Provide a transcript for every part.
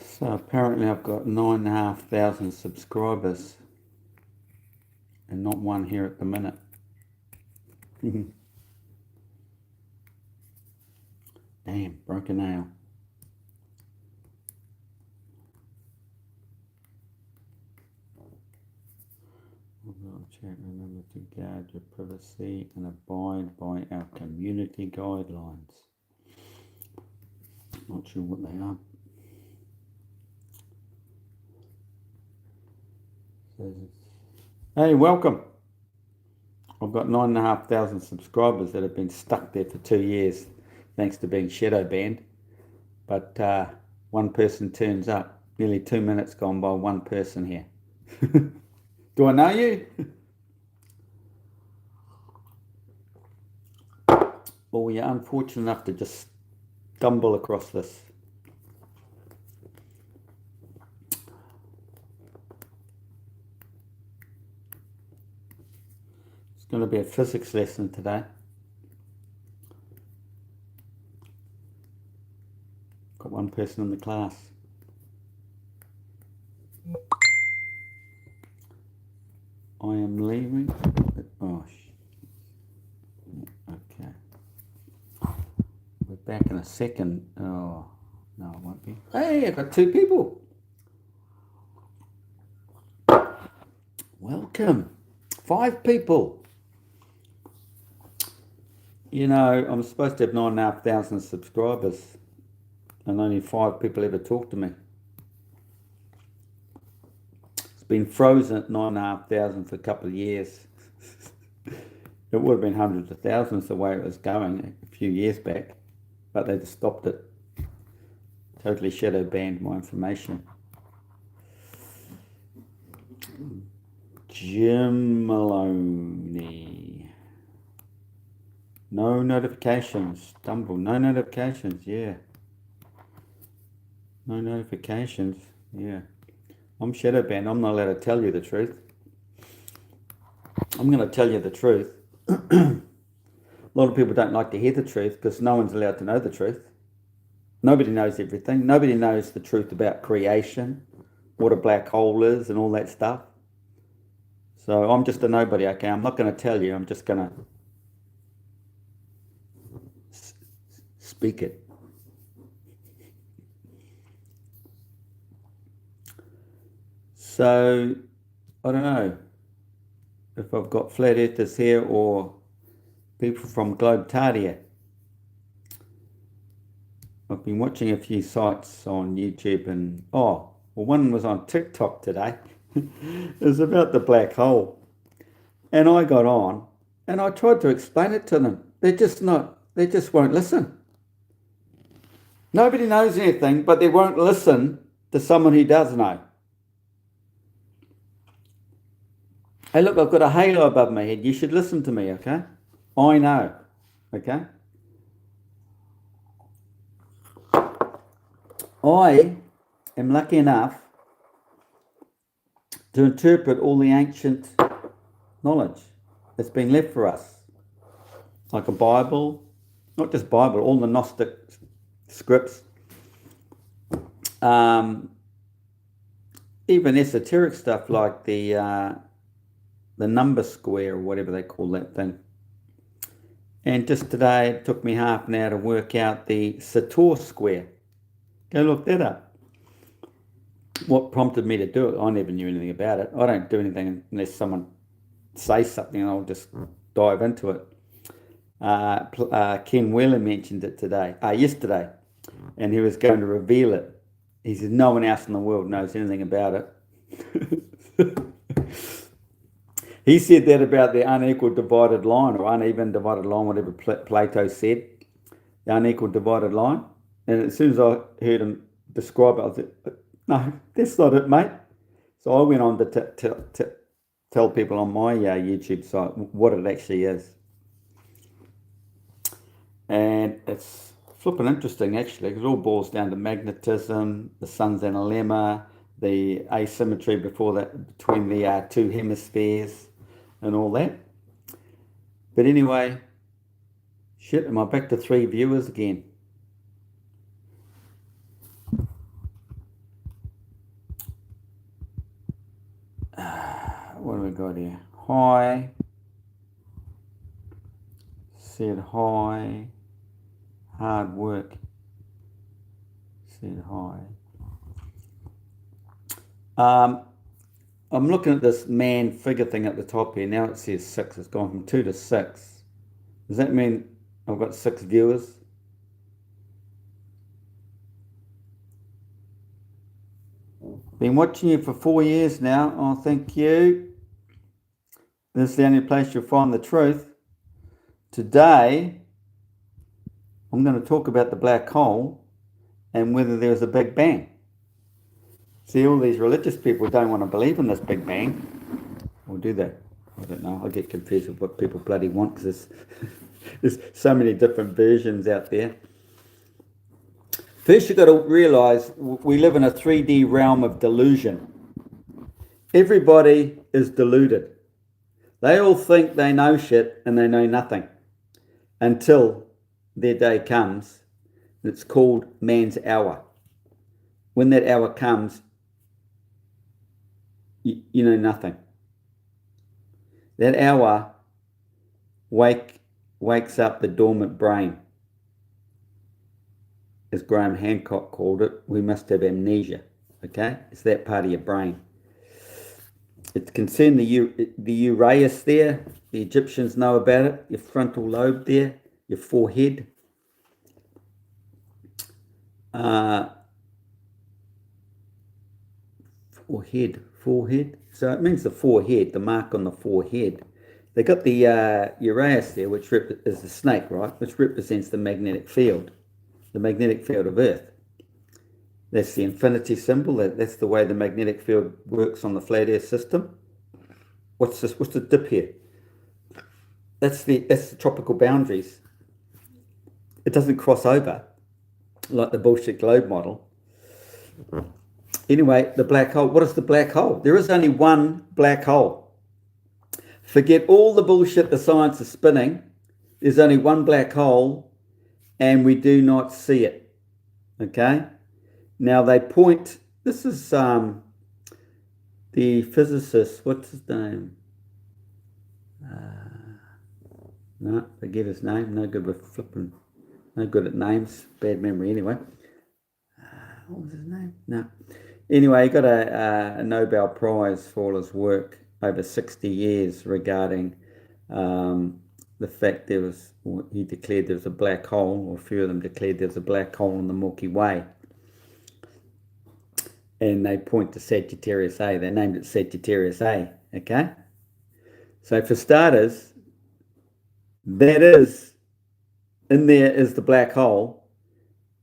So apparently I've got 9,500 subscribers and not one here at the minute. Damn, broke a nail. Chat, remember to guard your privacy and abide by our community guidelines. Not sure what they are. Hey, welcome. I've got 9,500 subscribers that have been stuck there for 2 years, thanks to being shadow banned. But one person turns up. Nearly 2 minutes gone by one person here. Do I know you? Well, you're unfortunate enough to just stumble across this. It's going to be a physics lesson today. Got one person in the class. I am leaving. Oh, okay. We're back in a second. Oh, no, it won't be. Hey, I've got 2 people. Welcome. 5 people. You know, I'm supposed to have 9,500 subscribers and only 5 people ever talk to me. It's been frozen at 9,500 for a couple of years. It would have been hundreds of thousands the way it was going a few years back, but they just stopped it. Totally shadow banned my information. Jim Maloney. No notifications. Stumble. No notifications. Yeah. No notifications. Yeah. I'm shadow banned. I'm not allowed to tell you the truth. I'm going to tell you the truth. A lot of people don't like to hear the truth because no one's allowed to know the truth. Nobody knows everything. Nobody knows the truth about creation, what a black hole is and all that stuff. So I'm just a nobody, okay? I'm not going to tell you. I'm just going to speak it. So, I don't know if I've got flat earthers here or people from Globetardia. I've been watching a few sites on YouTube and, one was on TikTok today. It was about the black hole. And I got on and I tried to explain it to them. They just won't listen. Nobody knows anything, but they won't listen to someone who does know. Hey, look, I've got a halo above my head. You should listen to me, okay? I know, okay? I am lucky enough to interpret all the ancient knowledge that's been left for us. Like a Bible, not just Bible, all the Gnostic scripts. Even esoteric stuff like the number square or whatever they call that thing. And just today it took me half an hour to work out the Sator square. Go look that up. What prompted me to do it? I never knew anything about it. I don't do anything unless someone says something and I'll just dive into it. Ken Wheeler mentioned it yesterday, and he was going to reveal it. He said no one else in the world knows anything about it. He said that about the unequal divided line or uneven divided line, whatever Plato said, the unequal divided line. And as soon as I heard him describe it, I said, no, that's not it, mate. So I went on to tell people on my YouTube site what it actually is. And it's flipping interesting, actually, because it all boils down to magnetism, the sun's in a lemma, the asymmetry before that between the two hemispheres and all that. But anyway, shit, am I back to 3 viewers again? What do we got here? Hi. Said hi. Hard work. Said hi. I'm looking at this man figure thing at the top here. Now it says 6. It's gone from 2 to 6. Does that mean I've got 6 viewers? Been watching you for 4 years now. Oh, thank you. This is the only place you'll find the truth. Today, I'm going to talk about the black hole and whether there's a Big Bang. See, all these religious people don't want to believe in this Big Bang. Or do they? I don't know. I get confused with what people bloody want because there's so many different versions out there. First, you've got to realise we live in a 3D realm of delusion. Everybody is deluded. They all think they know shit and they know nothing until their day comes. It's called man's hour. When that hour comes, you know nothing. That hour wakes up the dormant brain. As Graham Hancock called it, we must have amnesia. Okay? It's that part of your brain. It concerns the uraeus there. The Egyptians know about it. Your frontal lobe there. Your forehead. Forehead. So it means the forehead, the mark on the forehead. They got the uraeus there, which is the snake, right? Which represents the magnetic field of Earth. That's the infinity symbol. That's the way the magnetic field works on the flat Earth system. What's this? What's the dip here? That's the tropical boundaries. It doesn't cross over like the bullshit globe model. Anyway, the black hole. What is the black hole? There is only one black hole. Forget all the bullshit the science is spinning. There's only one black hole, and we do not see it. Okay? Now they point, this is the physicist, what's his name? No, forget his name, no good with flipping, no good at names, bad memory anyway. What was his name? No. Anyway, he got a Nobel Prize for all his work over 60 years regarding the fact he declared there was a black hole, or a few of them declared there was a black hole in the Milky Way. And they point to Sagittarius A. They named it Sagittarius A, okay? So for starters, that is, in there is the black hole,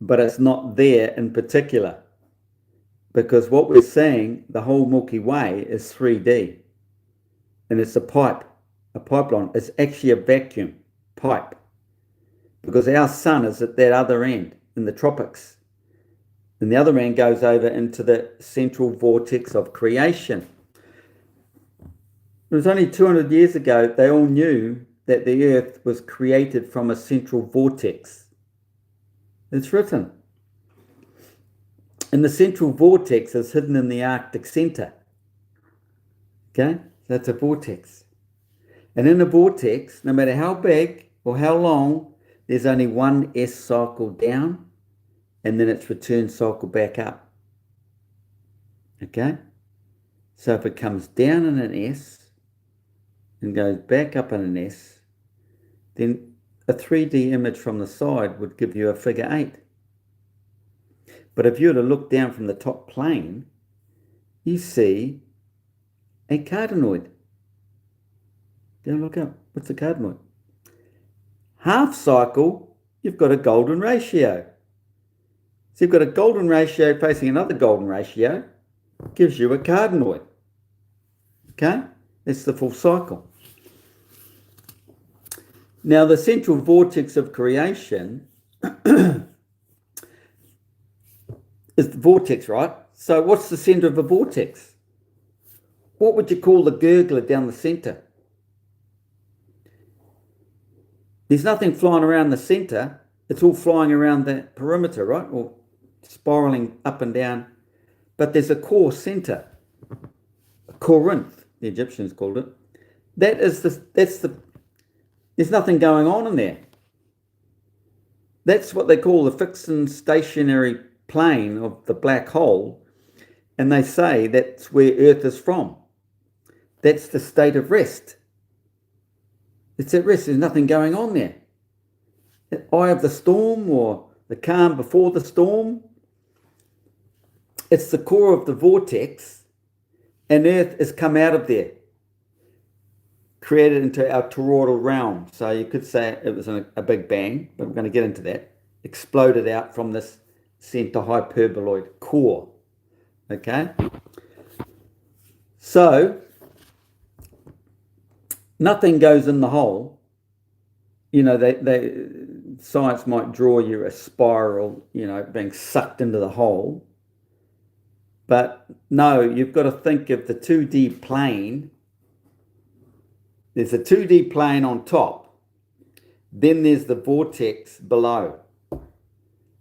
but it's not there in particular. Because what we're seeing, the whole Milky Way is 3D. And it's a pipeline. It's actually a vacuum pipe. Because our sun is at that other end, in the tropics. And the other end goes over into the central vortex of creation. It was only 200 years ago they all knew that the Earth was created from a central vortex. It's written. And the central vortex is hidden in the Arctic center. Okay? That's a vortex. And in a vortex, no matter how big or how long, there's only one S cycle down, and then its return cycle back up. Okay? So if it comes down in an S and goes back up in an S, then a 3D image from the side would give you a figure 8. But if you were to look down from the top plane, you see a cardanoid. Go look up. What's a cardanoid? Half cycle, you've got a golden ratio. So you've got a golden ratio facing another golden ratio, gives you a cardanoid. Okay? It's the full cycle. Now, the central vortex of creation is the vortex, right? So what's the center of a vortex? What would you call the gurgler down the center? There's nothing flying around the center. It's all flying around the perimeter, right? Or spiraling up and down. But there's a core center. Corinth, the Egyptians called it. There's nothing going on in there. That's what they call the fixed and stationary plane of the black hole. And they say that's where Earth is from. That's the state of rest. It's at rest. There's nothing going on there. The eye of the storm or the calm before the storm. It's the core of the vortex, and Earth has come out of there, created into our toroidal realm. So you could say it was a big bang, but we're going to get into that. Exploded out from this center hyperboloid core. Okay? So nothing goes in the hole. You know, science might draw you a spiral, you know, being sucked into the hole. But no, you've got to think of the 2D plane. There's a 2D plane on top. Then there's the vortex below.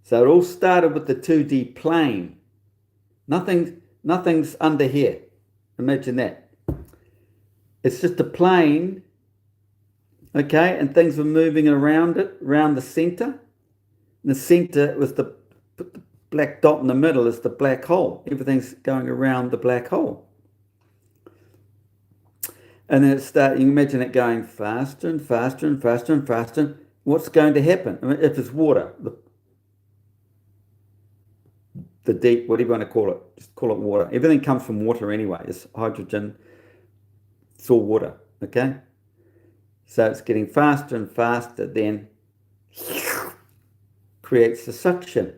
So it all started with the 2D plane. Nothing's under here. Imagine that. It's just a plane, okay, and things were moving around it, around the center. The center was the black dot in the middle is the black hole. Everything's going around the black hole. And then you can imagine it going faster and faster and faster and faster. What's going to happen? I mean, if it's water, the deep, whatever you want to call it, just call it water. Everything comes from water anyway. It's hydrogen, it's all water, okay? So it's getting faster and faster, then creates the suction.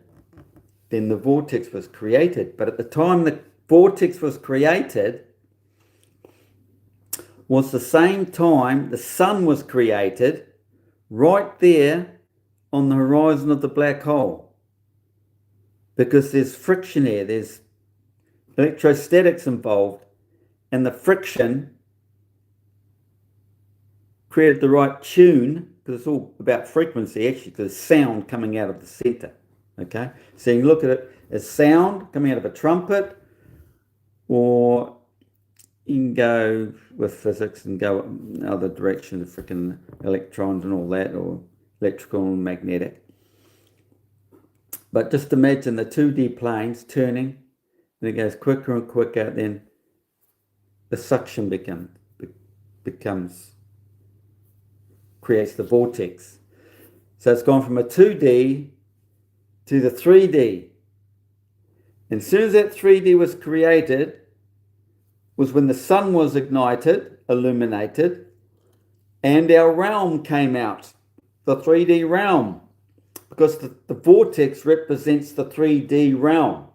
Then the vortex was created. But at the time the vortex was created was the same time the sun was created, right there on the horizon of the black hole. Because there's friction here, there's electrostatics involved, and the friction created the right tune, because it's all about frequency actually, because sound coming out of the center. Okay, so you can look at it as sound coming out of a trumpet, or you can go with physics and go in other direction, the freaking electrons and all that, or electrical and magnetic. But just imagine the 2D planes turning, and it goes quicker and quicker, then the suction creates the vortex. So it's gone from a 2D to the 3D. And as soon as that 3D was created, was when the sun was ignited, illuminated, and our realm came out, the 3D realm, because the vortex represents the 3D realm.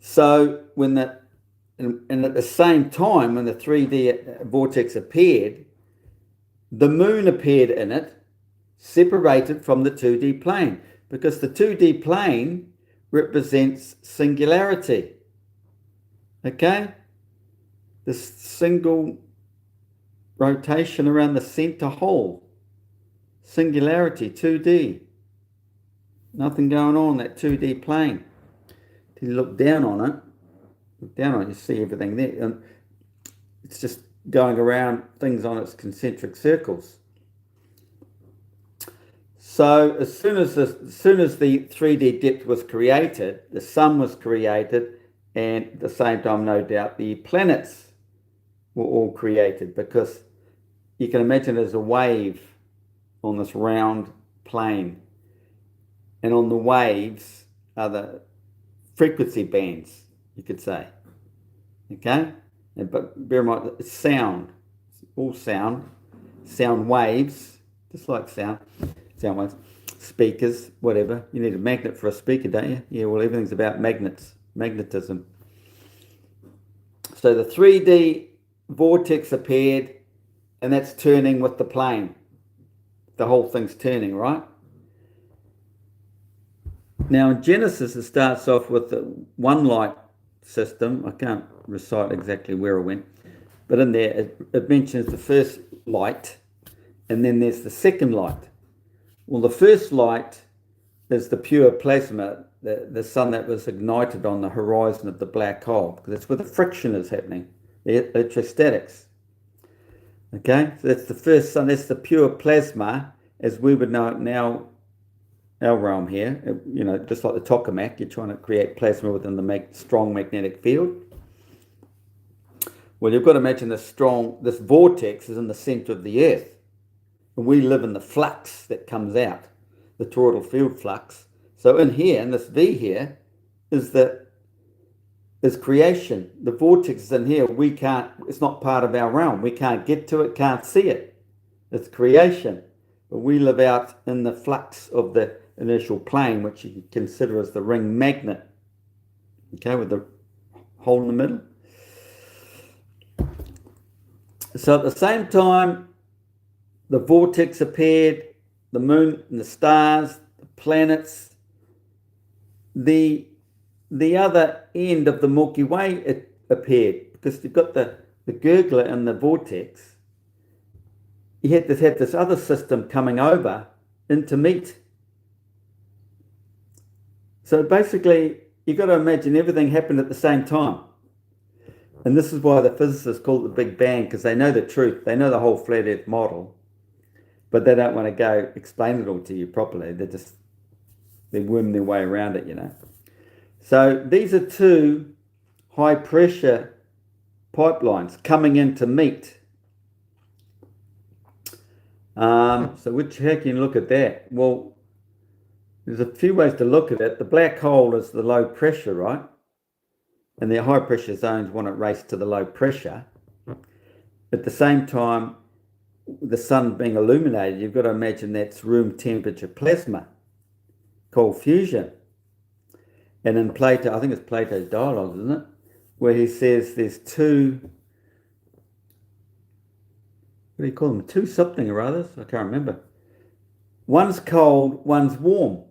So and at the same time, when the 3D vortex appeared, the moon appeared in it, separated from the 2D plane, because the 2D plane represents singularity. Okay? This single rotation around the center hole. Singularity, 2D. Nothing going on in that 2D plane. Till you look down on it, you see everything there. And it's just going around things on its concentric circles. So as soon as the 3D depth was created, the sun was created, and at the same time, no doubt, the planets were all created, because you can imagine there's a wave on this round plane, and on the waves are the frequency bands, you could say. Okay? But bear in mind, it's sound. It's all sound waves, just like sound waves, speakers, whatever. You need a magnet for a speaker, don't you? Yeah, well, everything's about magnetism. So the 3D vortex appeared, and that's turning with the plane. The whole thing's turning, right? Now in Genesis, it starts off with the one light system. I can't recite exactly where it went, but in there it mentions the first light, and then there's the second light. Well, the first light is the pure plasma, the sun that was ignited on the horizon of the black hole, because that's where the friction is happening, the electrostatics. Okay, so that's the first sun, that's the pure plasma as we would know it now, our realm here, just like the tokamak, you're trying to create plasma within the strong magnetic field. Well, you've got to imagine this vortex is in the center of the Earth, and we live in the flux that comes out, the toroidal field flux. So in here, in this V here, is creation. The vortex is in here. It's not part of our realm. We can't get to it, can't see it. It's creation. But we live out in the flux of the inertial plane, which you can consider as the ring magnet. Okay, with the hole in the middle. So at the same time, the vortex appeared, the moon and the stars, the planets, the other end of the Milky Way it appeared, because you've got the gurgler and the vortex. You had to have this other system coming over in to meet. So basically, you've got to imagine everything happened at the same time. And this is why the physicists call it the Big Bang, because they know the truth. They know the whole flat Earth model, but they don't want to go explain it all to you properly. They worm their way around it, So these are two high pressure pipelines coming in to meet. So how can you look at that? Well, there's a few ways to look at it. The black hole is the low pressure, right? And the high pressure zones want to race to the low pressure. At the same time, the sun being illuminated, you've got to imagine that's room temperature plasma, cold fusion. And in Plato, I think it's Plato's dialogues, isn't it? Where he says there's two, what do you call them? Two something or others? I can't remember. One's cold, one's warm.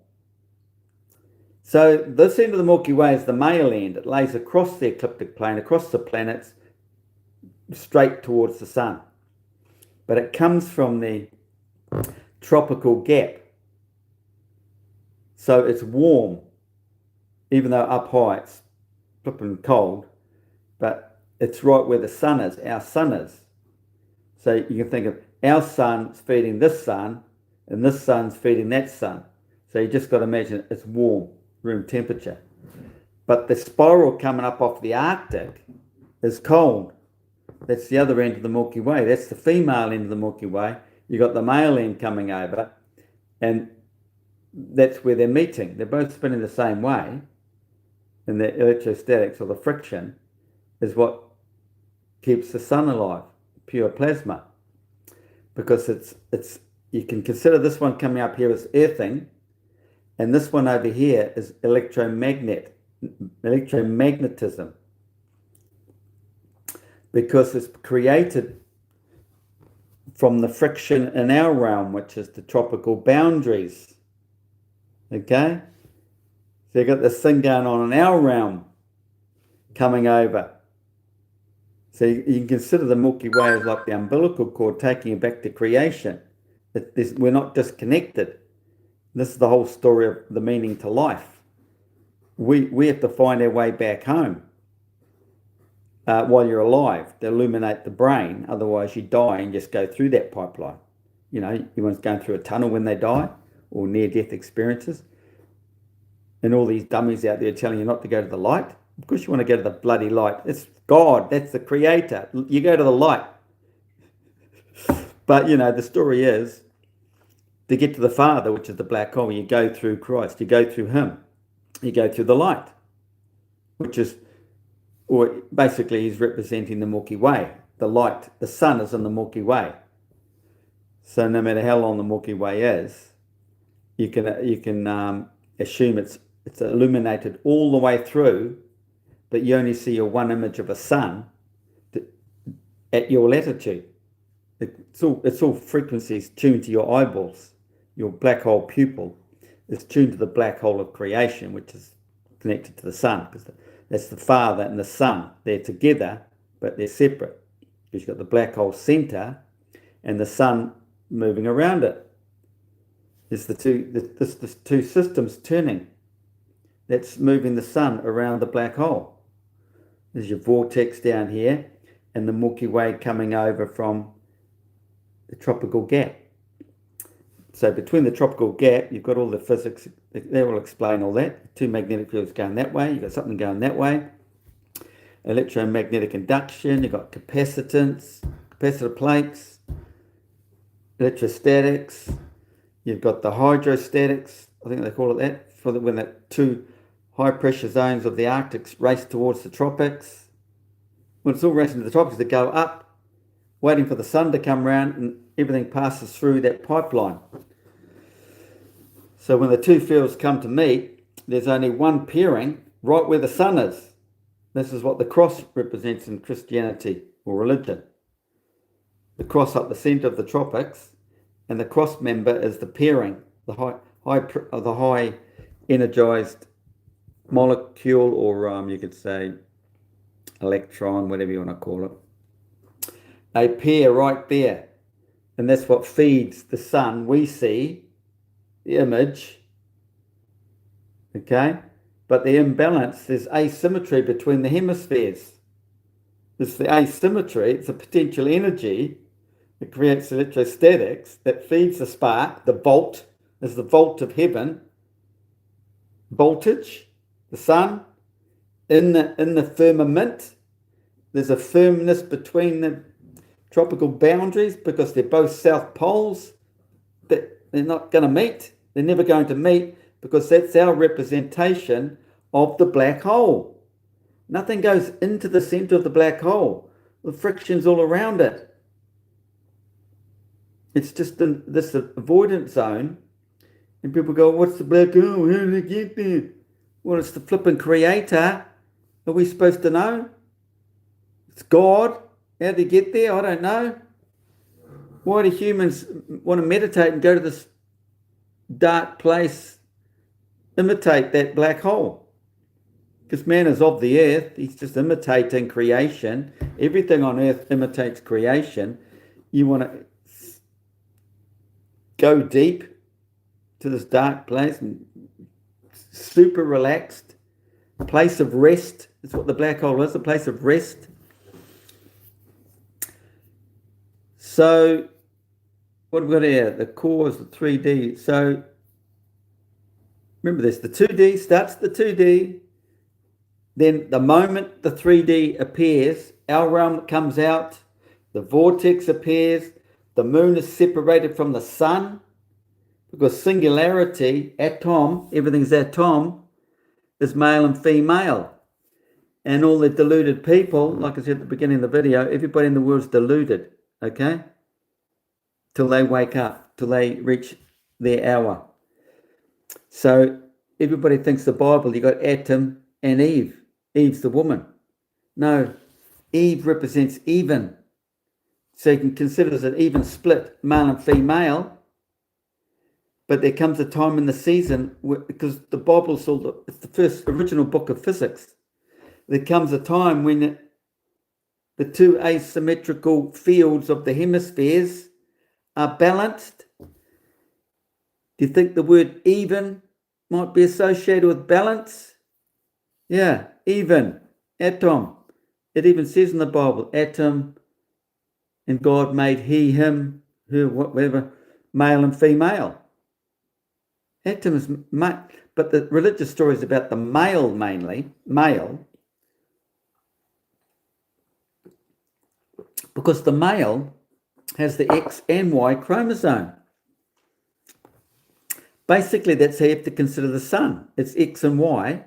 So this end of the Milky Way is the male end. It lays across the ecliptic plane, across the planets, straight towards the sun. But it comes from the tropical gap. So it's warm, even though up high it's flipping cold, but it's right where the sun is, our sun is. So you can think of our sun's feeding this sun, and this sun's feeding that sun. So you just got to imagine it's warm, room temperature. But the spiral coming up off the Arctic is cold. That's the other end of the Milky Way. That's the female end of the Milky Way. You got the male end coming over, and that's where they're meeting. They're both spinning the same way, and the electrostatics, or the friction, is what keeps the sun alive, pure plasma. Because it's you can consider this one coming up here as earthing, and this one over here is electromagnetism. Because it's created from the friction in our realm, which is the tropical boundaries. Okay? So you've got this thing going on in our realm coming over. So you can consider the Milky Way as like the umbilical cord taking you back to creation. We're not disconnected. This is the whole story of the meaning to life. We have to find our way back home while you're alive to illuminate the brain. Otherwise you die and just go through that pipeline. Everyone's going through a tunnel when they die, or near-death experiences. And all these dummies out there telling you not to go to the light. Of course you want to go to the bloody light. It's God, that's the creator. You go to the light. But, the story is, to get to the Father, which is the black hole, you go through Christ. You go through him. You go through the light, which is or basically he's representing the Milky Way. The light, the sun is in the Milky Way. So no matter how long the Milky Way is, you can assume it's illuminated all the way through, but you only see a one image of a sun at your latitude. It's all frequencies tuned to your eyeballs. Your black hole pupil is tuned to the black hole of creation, which is connected to the sun, because that's the Father and the Son. They're together, but they're separate. Because you've got the black hole center and the sun moving around it. There's the two systems turning. That's moving the sun around the black hole. There's your vortex down here and the Milky Way coming over from the tropical gap. So between the tropical gap, you've got all the physics. They will explain all that. Two magnetic fields going that way. You've got something going that way. Electromagnetic induction. You've got capacitance, capacitor plates, electrostatics. You've got the hydrostatics. I think they call it that, for when the two high pressure zones of the Arctic race towards the tropics. When it's all racing to the tropics, they go up, waiting for the sun to come around, and everything passes through that pipeline. So when the two fields come to meet, there's only one pairing right where the sun is. This is what the cross represents in Christianity or religion. The cross up the center of the tropics, and the cross member is the pairing, the high energized molecule, or you could say electron, whatever you want to call it. A pair right there. And that's what feeds the sun. We see the image, okay? But the imbalance, there's asymmetry between the hemispheres. There's the asymmetry, it's a potential energy that creates electrostatics that feeds the spark. The volt is the volt of heaven. Voltage, the sun, in the firmament. There's a firmness between the tropical boundaries because they're both south poles. They're not going to meet. They're never going to meet because that's our representation of the black hole. Nothing goes into the center of the black hole. The friction's all around it. It's just in this avoidance zone. And people go, what's the black hole? How did it get there? Well, it's the flipping creator. Are we supposed to know? It's God. How did he get there? I don't know. Why do humans want to meditate and go to this dark place, imitate that black hole? Because man is of the earth. He's just imitating creation. Everything on earth imitates creation. You want to go deep to this dark place and super relaxed, place of rest. That's what the black hole is, a place of rest. So what have we got here? The core is the 3D. So remember this, the 2D starts the 2D. Then the moment the 3D appears, our realm comes out, the vortex appears, the moon is separated from the sun, because singularity, atom, everything's atom, is male and female. And all the deluded people, like I said at the beginning of the video, everybody in the world is deluded, okay? Till they wake up, till they reach their hour. So everybody thinks the Bible, you got Adam and Eve. Eve's the woman. No, Eve represents even. So you can consider it an even split, male and female. But there comes a time in the season, because the Bible's it's the first original book of physics. There comes a time when the two asymmetrical fields of the hemispheres are balanced. Do you think the word even might be associated with balance? Yeah, even, atom. It even says in the Bible, atom, and God made he, him, her, whatever, male and female. Atom is male, but the religious story is about the male mainly, male, because the male has the X and Y chromosome. Basically, that's how you have to consider the sun. It's X and Y,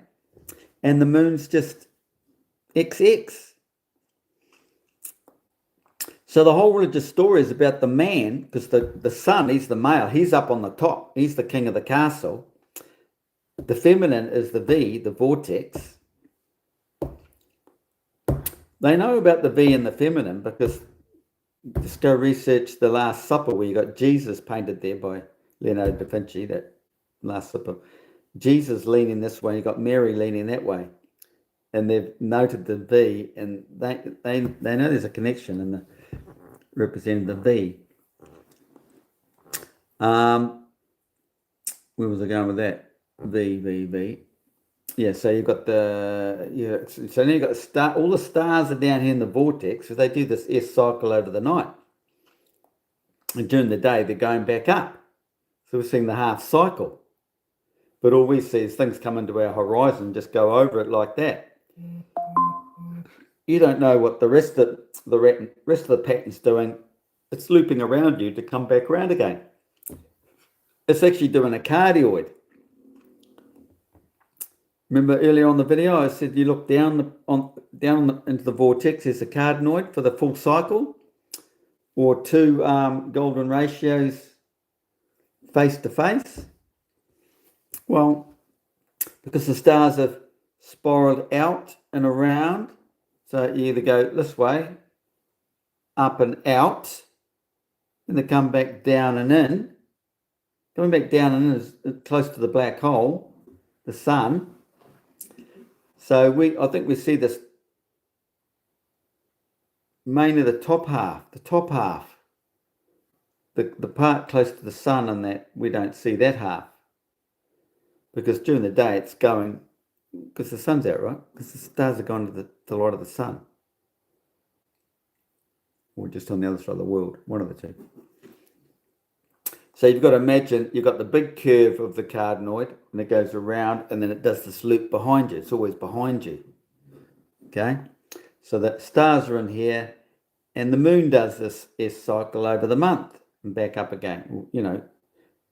and the moon's just XX. So the whole religious story is about the man, because the son, he's the male, he's up on the top, he's the king of the castle. The feminine is the V, the vortex. They know about the V and the feminine because just go research the Last Supper, where you got Jesus painted there by Leonardo da Vinci, that Last Supper. Jesus leaning this way, you got Mary leaning that way. And they've noted the V, and they know there's a connection in the representing the V. Where was I going with that? V. Yeah, so you've got so now you've got the all the stars are down here in the vortex, so they do this S cycle over the night. And during the day, they're going back up. So we're seeing the half cycle. But all we see is things come into our horizon, just go over it like that. You don't know what the rest of the pattern's doing. It's looping around you to come back around again. It's actually doing a cardioid. Remember earlier on the video, I said you look down into the vortex, there's a cardioid for the full cycle, or two golden ratios face to face. Well, because the stars have spiraled out and around, so you either go this way, up and out, and they come back down and in. Coming back down and in is close to the black hole, the sun. So I think we see this mainly the top half, the part close to the sun, and that we don't see that half. Because during the day it's going, because the sun's out, right? Because the stars are going to the light of the sun. Or just on the other side of the world, one of the two. So you've got to imagine, you've got the big curve of the cardioid, and it goes around, and then it does this loop behind you. It's always behind you. Okay? So the stars are in here, and the moon does this S cycle over the month and back up again. You know,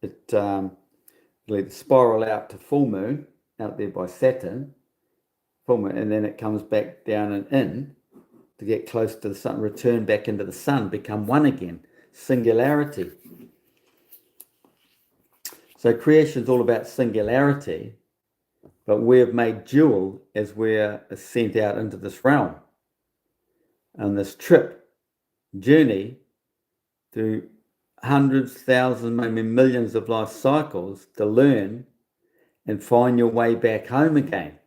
it will spiral out to full moon, out there by Saturn, full moon, and then it comes back down and in to get close to the sun, return back into the sun, become one again. Singularity. So creation is all about singularity, but we've made dual as we're sent out into this realm. And this journey through hundreds, thousands, maybe millions of life cycles to learn and find your way back home again.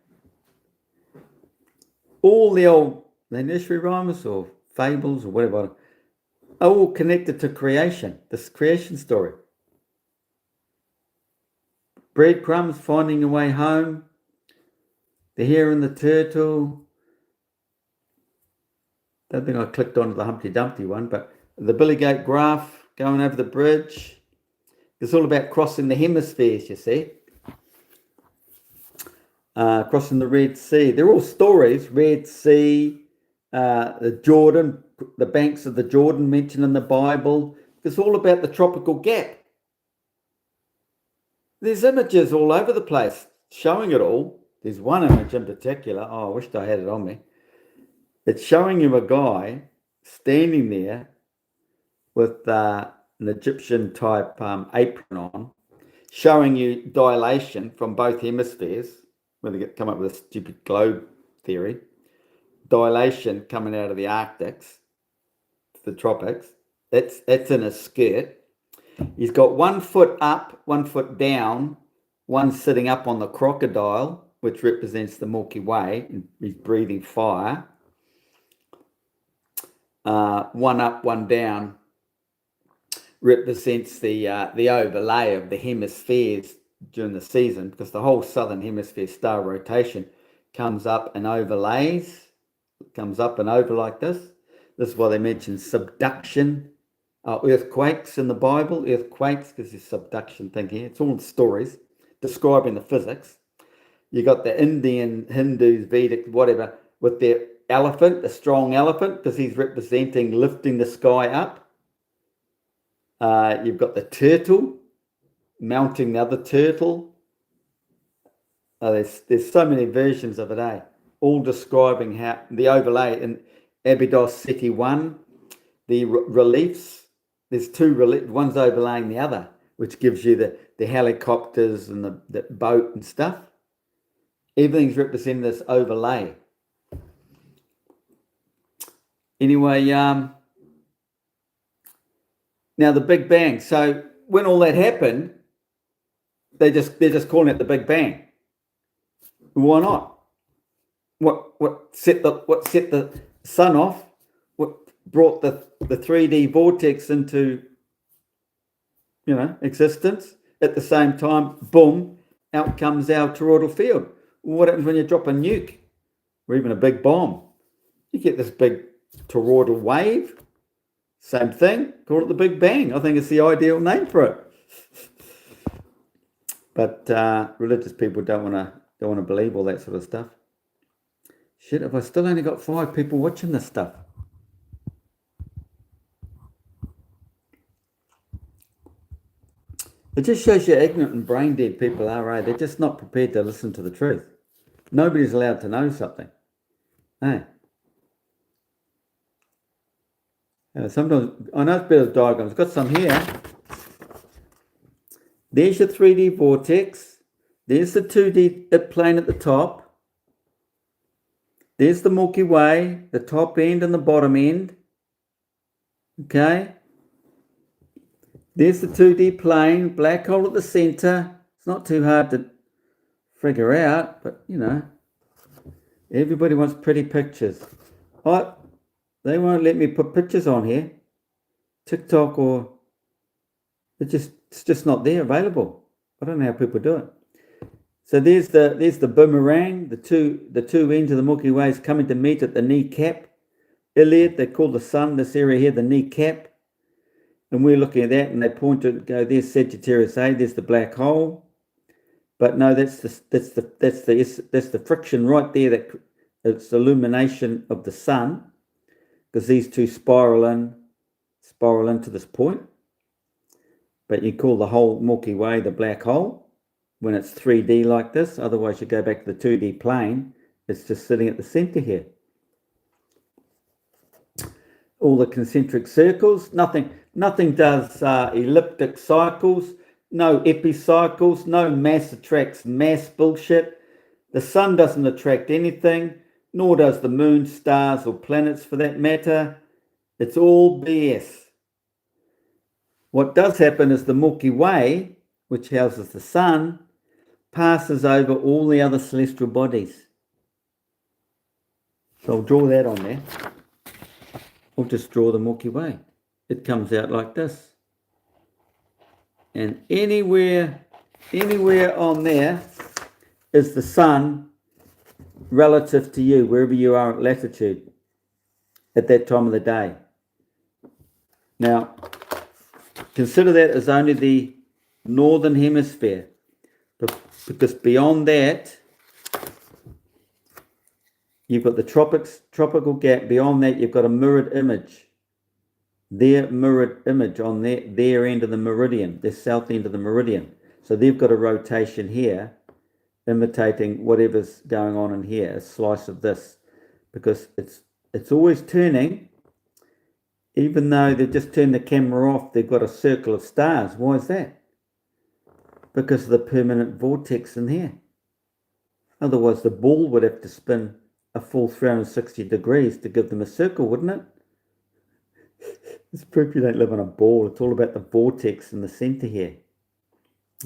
All the old nursery rhymes or fables or whatever are all connected to creation, this creation story. Breadcrumbs, finding your way home, the hare and the turtle. I don't think I clicked onto the Humpty Dumpty one, but the Billy Goat Graph, going over the bridge. It's all about crossing the hemispheres, you see. Crossing the Red Sea. They're all stories. Red Sea, the Jordan, the banks of the Jordan mentioned in the Bible. It's all about the tropical gap. There's images all over the place showing it all. There's one image in particular. Oh, I wished I had it on me. It's showing you a guy standing there with an Egyptian type apron on, showing you dilation from both hemispheres, where they come up with a stupid globe theory. Dilation coming out of the Arctics, the tropics. That's in a skirt. He's got 1 foot up, 1 foot down, one sitting up on the crocodile, which represents the Milky Way. He's breathing fire. One up, one down represents the overlay of the hemispheres during the season, because the whole southern hemisphere star rotation comes up and overlays, comes up and over like this. This is why they mention subduction. Earthquakes in the Bible, earthquakes, because there's subduction thing here. It's all stories describing the physics. You got the Indian, Hindus, Vedic, whatever, with their elephant, the strong elephant, because he's representing lifting the sky up. You've got the turtle mounting the other turtle. There's so many versions of it, eh? all describing how the overlay in Abydos City 1, the reliefs, there's two reliefs, one's overlaying the other, which gives you the helicopters and the boat and stuff. Everything's representing this overlay. Anyway, now the Big Bang. So when all that happened, they're just calling it the Big Bang. Why not? What set the sun off? What brought the 3D vortex into existence? At the same time, boom, out comes our toroidal field. What happens when you drop a nuke or even a big bomb? You get this big toroidal wave. Same thing, call it the Big Bang. I think it's the ideal name for it. But religious people don't want to believe all that sort of stuff. Shit, have I still only got 5 people watching this stuff? It just shows you how ignorant and brain dead people are, eh? They're just not prepared to listen to the truth. Nobody's allowed to know something. Hey. Sometimes, I know it's better with diagrams. I've got some here. There's your 3D vortex. There's the 2D plane at the top. There's the Milky Way, the top end and the bottom end. Okay. There's the 2D plane, black hole at the center. It's not too hard to figure out, but everybody wants pretty pictures. They won't let me put pictures on here. TikTok or it's just not there available. I don't know how people do it. So there's the boomerang, the two ends of the Milky Way is coming to meet at the kneecap. Iliad, they call the sun, this area here, the kneecap. And we're looking at that and they point to go, there's Sagittarius A, there's the black hole. But no, that's the friction right there, that it's the illumination of the sun. Because these two spiral into this point. But you call the whole Milky Way the black hole when it's 3D like this. Otherwise, you go back to the 2D plane. It's just sitting at the center here. All the concentric circles. Nothing does elliptic cycles. No epicycles. No mass attracts mass bullshit. The sun doesn't attract anything. Nor does the moon, stars, or planets for that matter. It's all BS. What does happen is the Milky Way, which houses the sun, passes over all the other celestial bodies. So I'll draw that on there. I'll just draw the Milky Way. It comes out like this. And anywhere on there is the sun relative to you, wherever you are at latitude at that time of the day. Now, consider that as only the northern hemisphere, because beyond that, you've got the tropical gap. Beyond that, you've got a mirrored image. Their mirrored image on their end of the meridian, their south end of the meridian. So they've got a rotation here, imitating whatever's going on in here, a slice of this, because it's always turning. Even though they've just turned the camera off, they've got a circle of stars. Why is that? Because of the permanent vortex in here. Otherwise, the ball would have to spin a full 360 degrees to give them a circle, wouldn't it? It's proof you don't live on a ball. It's all about the vortex in the center here.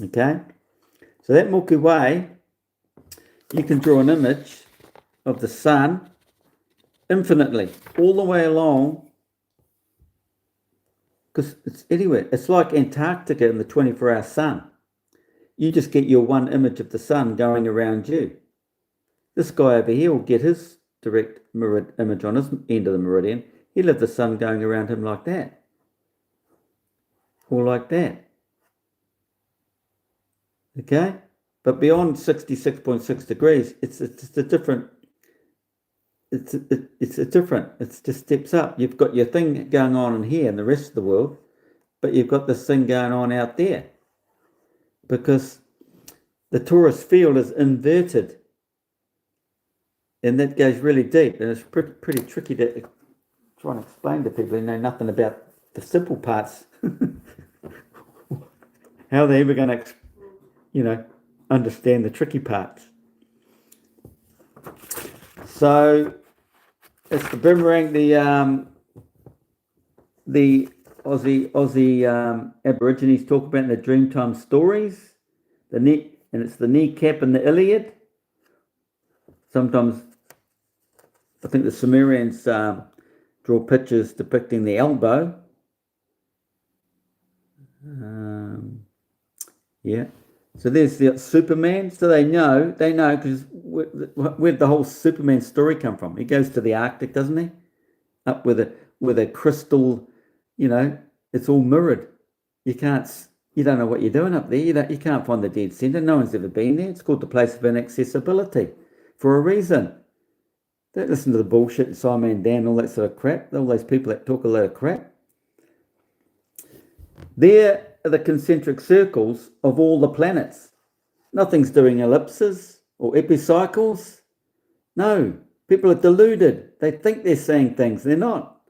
Okay? So that Milky Way, you can draw an image of the sun infinitely, all the way along, because it's anywhere. It's like Antarctica in the 24-hour sun. You just get your one image of the sun going around you. This guy over here will get his direct mirrored image on his end of the meridian. He'll have the sun going around him like that. Or like that. Okay? But beyond 66.6 degrees, it's a different, it's different. It just steps up. You've got your thing going on in here in the rest of the world, but you've got this thing going on out there. Because the torus field is inverted. And that goes really deep, and it's pretty tricky to try and explain to people who know nothing about the simple parts. How they're ever going to, understand the tricky parts. So it's the boomerang, the Aussie Aborigines talk about in the Dreamtime stories, and it's the kneecap and the Iliad. Sometimes I think the Sumerians draw pictures depicting the elbow. Yeah. So there's the Superman. So they know because where'd the whole Superman story come from? He goes to the Arctic, doesn't he? Up with a crystal, it's all mirrored. You don't know what you're doing up there. You can't find the dead center. No one's ever been there. It's called the place of inaccessibility for a reason. Don't listen to the bullshit, Simon Dan, all that sort of crap. All those people that talk a lot of crap. There are the concentric circles of all the planets. Nothing's doing ellipses or epicycles. No, people are deluded. They think they're seeing things. They're not.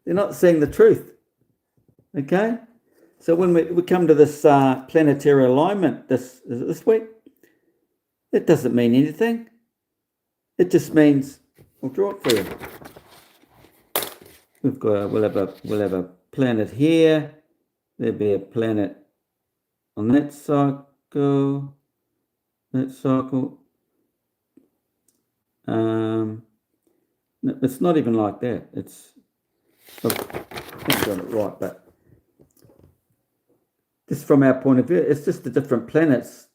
They're not seeing the truth. Okay? So when we come to this planetary alignment this week, it doesn't mean anything. It just means, I'll draw it for you. We'll have a planet here. There'll be a planet on that cycle. It's not even like that. I've got it right, but just from our point of view, it's just the different planets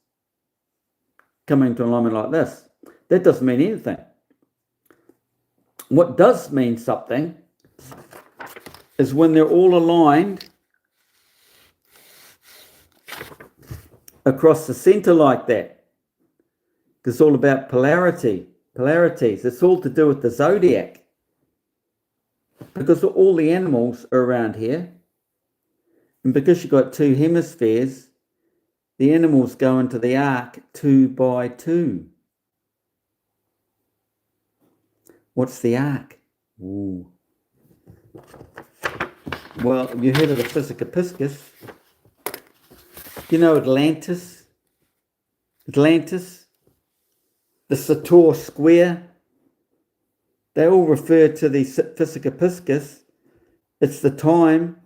coming to alignment like this. That doesn't mean anything. What does mean something is when they're all aligned across the center like that. It's all about polarities. It's all to do with the zodiac. Because all the animals are around here, and because you've got two hemispheres, the animals go into the arc 2 by 2. What's the arc? Ooh. Well, have you heard of the Physica Piscis? You know Atlantis? The Sator square? They all refer to the Physica Piscis. It's the time,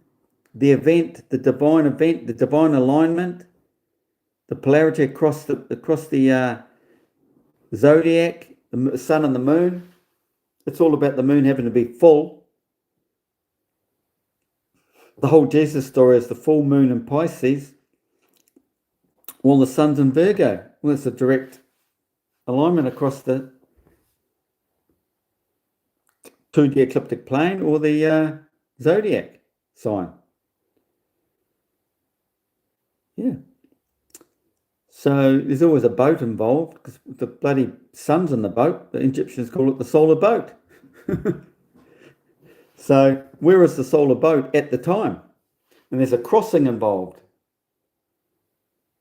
the event, the divine alignment, the polarity across the zodiac, the sun and the moon. It's all about the moon having to be full. The whole Jesus story is the full moon in Pisces. Well, the sun's in Virgo. Well, it's a direct alignment across the 2D ecliptic plane or the zodiac sign. Yeah. So there's always a boat involved because the bloody sun's in the boat. The Egyptians call it the solar boat. So where is the solar boat at the time? And there's a crossing involved.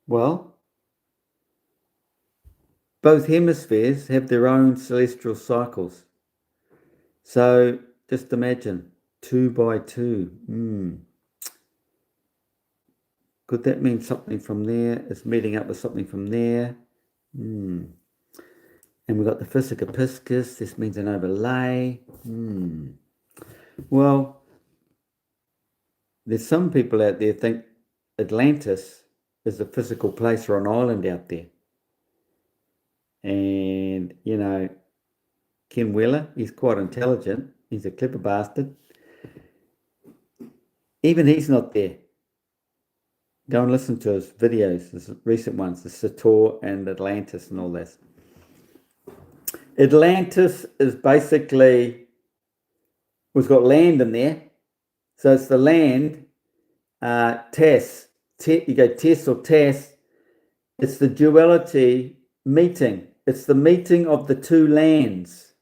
Well, both hemispheres have their own celestial cycles. So just imagine 2 by 2. Could that mean something from there? It's meeting up with something from there. And we've got the Physica Piscis. This means an overlay. Well, there's some people out there think Atlantis is a physical place or an island out there. And, Ken Wheeler, he's quite intelligent. He's a clever bastard. Even he's not there. Go and listen to his videos, his recent ones, the Sator and Atlantis and all this. Atlantis is basically, it's got land in there. So it's the land, Tess. You go Tess or Tass. It's the duality meeting. It's the meeting of the two lands.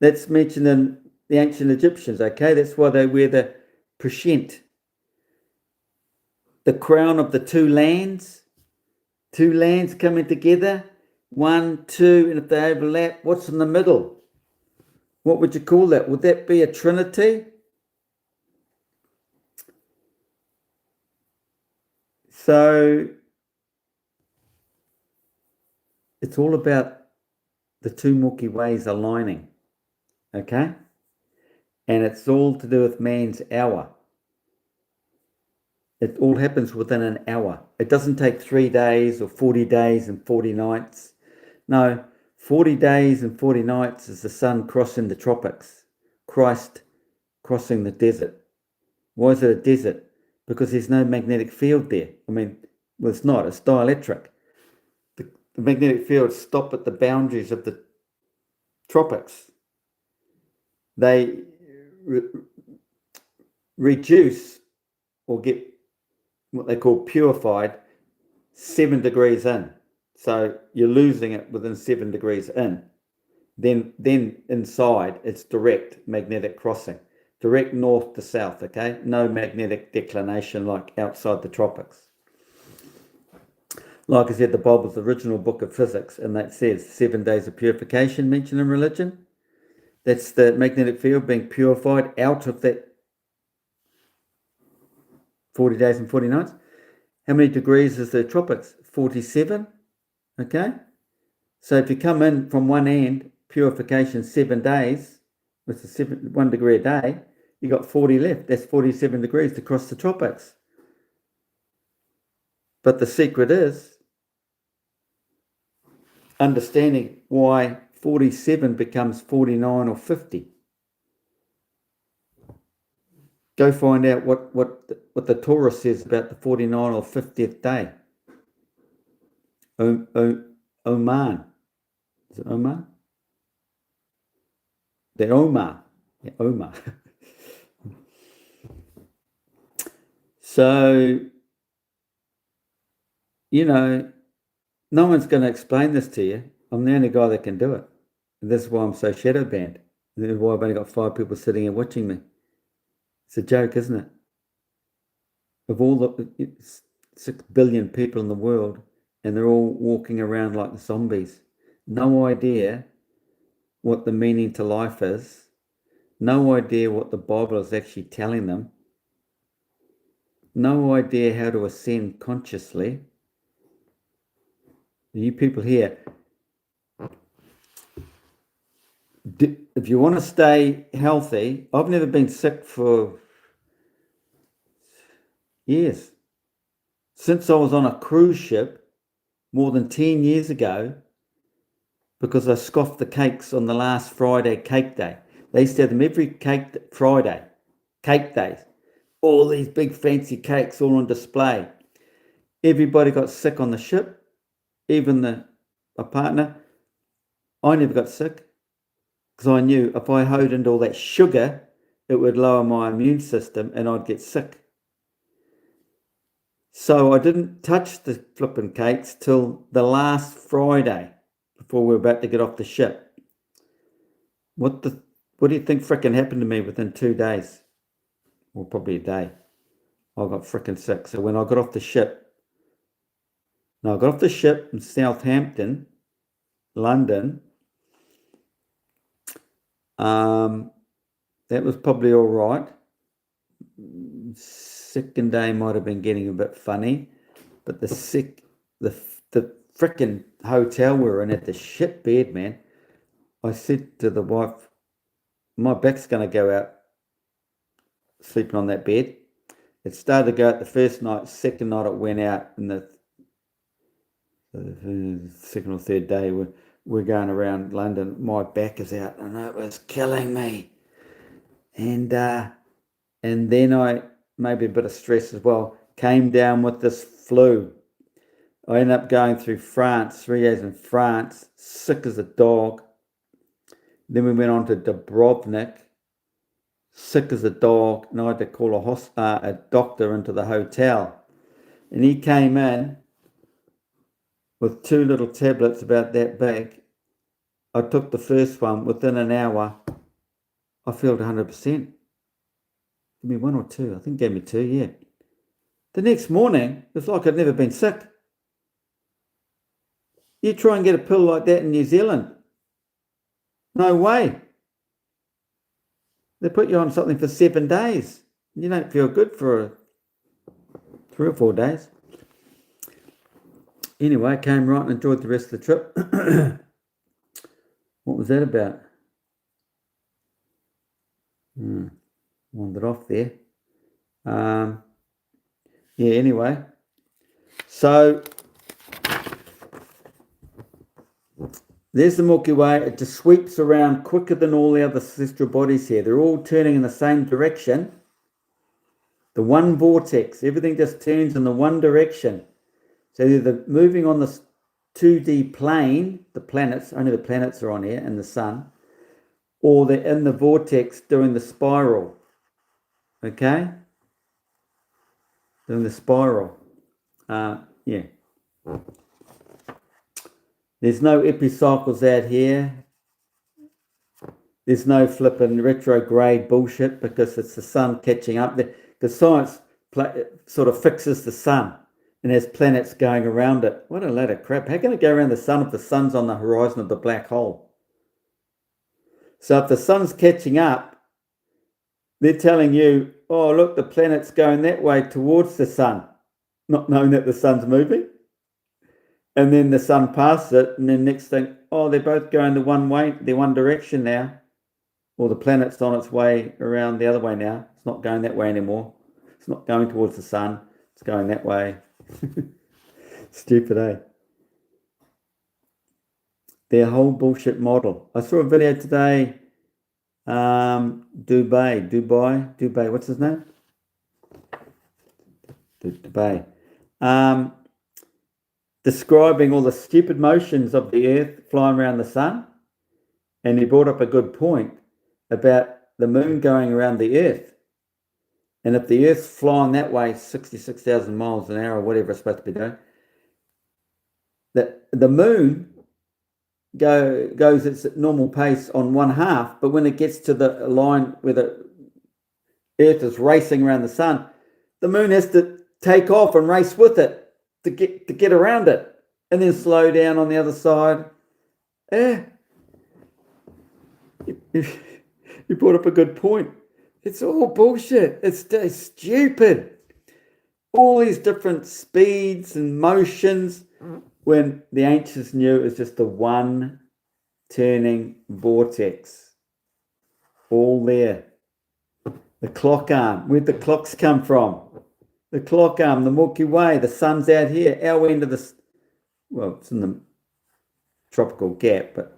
That's mentioned in the ancient Egyptians, okay? That's why they wear the prescient. The crown of the two lands coming together. 1, 2, and if they overlap, what's in the middle? What would you call that? Would that be a trinity? So it's all about the two Milky Ways aligning, okay? And it's all to do with man's hour. It all happens within an hour. It doesn't take 3 days or 40 days and 40 nights. No, 40 days and 40 nights is the sun crossing the tropics, Christ crossing the desert. Why is it a desert? Because there's no magnetic field there. I mean, well, it's not. It's dielectric. The magnetic fields stop at the boundaries of the tropics. They reduce or get what they call purified 7 degrees in. So you're losing it within 7 degrees in. Then inside, it's direct magnetic crossing. Direct north to south, okay? No magnetic declination like outside the tropics. Like I said, the Bible's the original book of physics, and that says 7 days of purification mentioned in religion. That's the magnetic field being purified out of that 40 days and 40 nights. How many degrees is the tropics? 47, okay? So if you come in from one end, purification 7 days, which is 1 degree a day, you got 40 left. That's 47 degrees to cross the tropics. But the secret is understanding why 47 becomes 49 or 50. Go find out what the Torah says about the 49 or 50th day. Oman. Is it Oman? The Omar. Yeah, Omar. So, no one's going to explain this to you. I'm the only guy that can do it. And that's why I'm so shadow banned. That's why I've only got 5 people sitting here watching me. It's a joke, isn't it? Of all the 6 billion people in the world, and they're all walking around like zombies. No idea what the meaning to life is. No idea what the Bible is actually telling them. No idea how to ascend consciously. You people here, if you want to stay healthy, I've never been sick for years. Since I was on a cruise ship more than 10 years ago, because I scoffed the cakes on the last Friday cake day. They used to have them every Friday, cake days. All these big fancy cakes all on display. Everybody got sick on the ship, even my partner. I never got sick because I knew if I hoed into all that sugar, it would lower my immune system and I'd get sick. So I didn't touch the flipping cakes till the last Friday before we were about to get off the ship. What do you think frickin' happened to me within 2 days? Or probably a day. I got frickin' sick. So when I got off the ship, in Southampton, London. That was probably all right. Second day might have been getting a bit funny, but the frickin' hotel we were in at the shit bed, man. I said to the wife, my back's going to go out sleeping on that bed. It started to go out the first night. Second night it went out, and the second or third day we're going around London. My back is out, and it was killing me. And then I, maybe a bit of stress as well, came down with this flu. I ended up going through France, 3 days in France, sick as a dog. Then we went on to Dubrovnik, sick as a dog, and I had to call a doctor into the hotel. And he came in with 2 little tablets about that big. I took the first one. Within an hour, I felt 100%. Give me 1 or 2. I think gave me 2, yeah. The next morning, it's like I'd never been sick. You try and get a pill like that in New Zealand. No way. They put you on something for 7 days. You don't feel good for 3 or 4 days. Anyway, I came right and enjoyed the rest of the trip. What was that about? Wandered off there. Yeah, anyway. So, there's the Milky Way. It just sweeps around quicker than all the other celestial bodies here. They're all turning in the same direction. The one vortex. Everything just turns in the one direction. So they're moving on the 2D plane, the planets, only the planets are on here, and the sun, or they're in the vortex doing the spiral. Okay? Doing the spiral. Yeah. There's no epicycles out here. There's no flipping retrograde bullshit because it's the sun catching up. Because science sort of fixes the sun and has planets going around it. What a load of crap. How can it go around the sun if the sun's on the horizon of the black hole? So if the sun's catching up, they're telling you, oh, look, the planet's going that way towards the sun, not knowing that the sun's moving. And then the sun passes it, and then next thing, oh, they're both going the one way, the one direction now. Or the planet's on its way around the other way now. It's not going that way anymore. It's not going towards the sun. It's going that way. Stupid, eh? Their whole bullshit model. I saw a video today. Dubai. What's his name? Dubai. Describing all the stupid motions of the Earth flying around the sun. And he brought up a good point about the moon going around the Earth. And if the Earth's flying that way, 66,000 miles an hour or whatever it's supposed to be doing, the moon goes its normal pace on 1/2, but when it gets to the line where the Earth is racing around the sun, the moon has to take off and race with it to get around it, and then slow down on the other side. You brought up a good point. It's all bullshit. It's stupid. All these different speeds and motions, when the ancients knew it's just the one turning vortex. All there. The clock arm. Where'd the clocks come from? The clock arm, the Milky Way, the sun's out here. Our end of this, well, it's in the tropical gap, but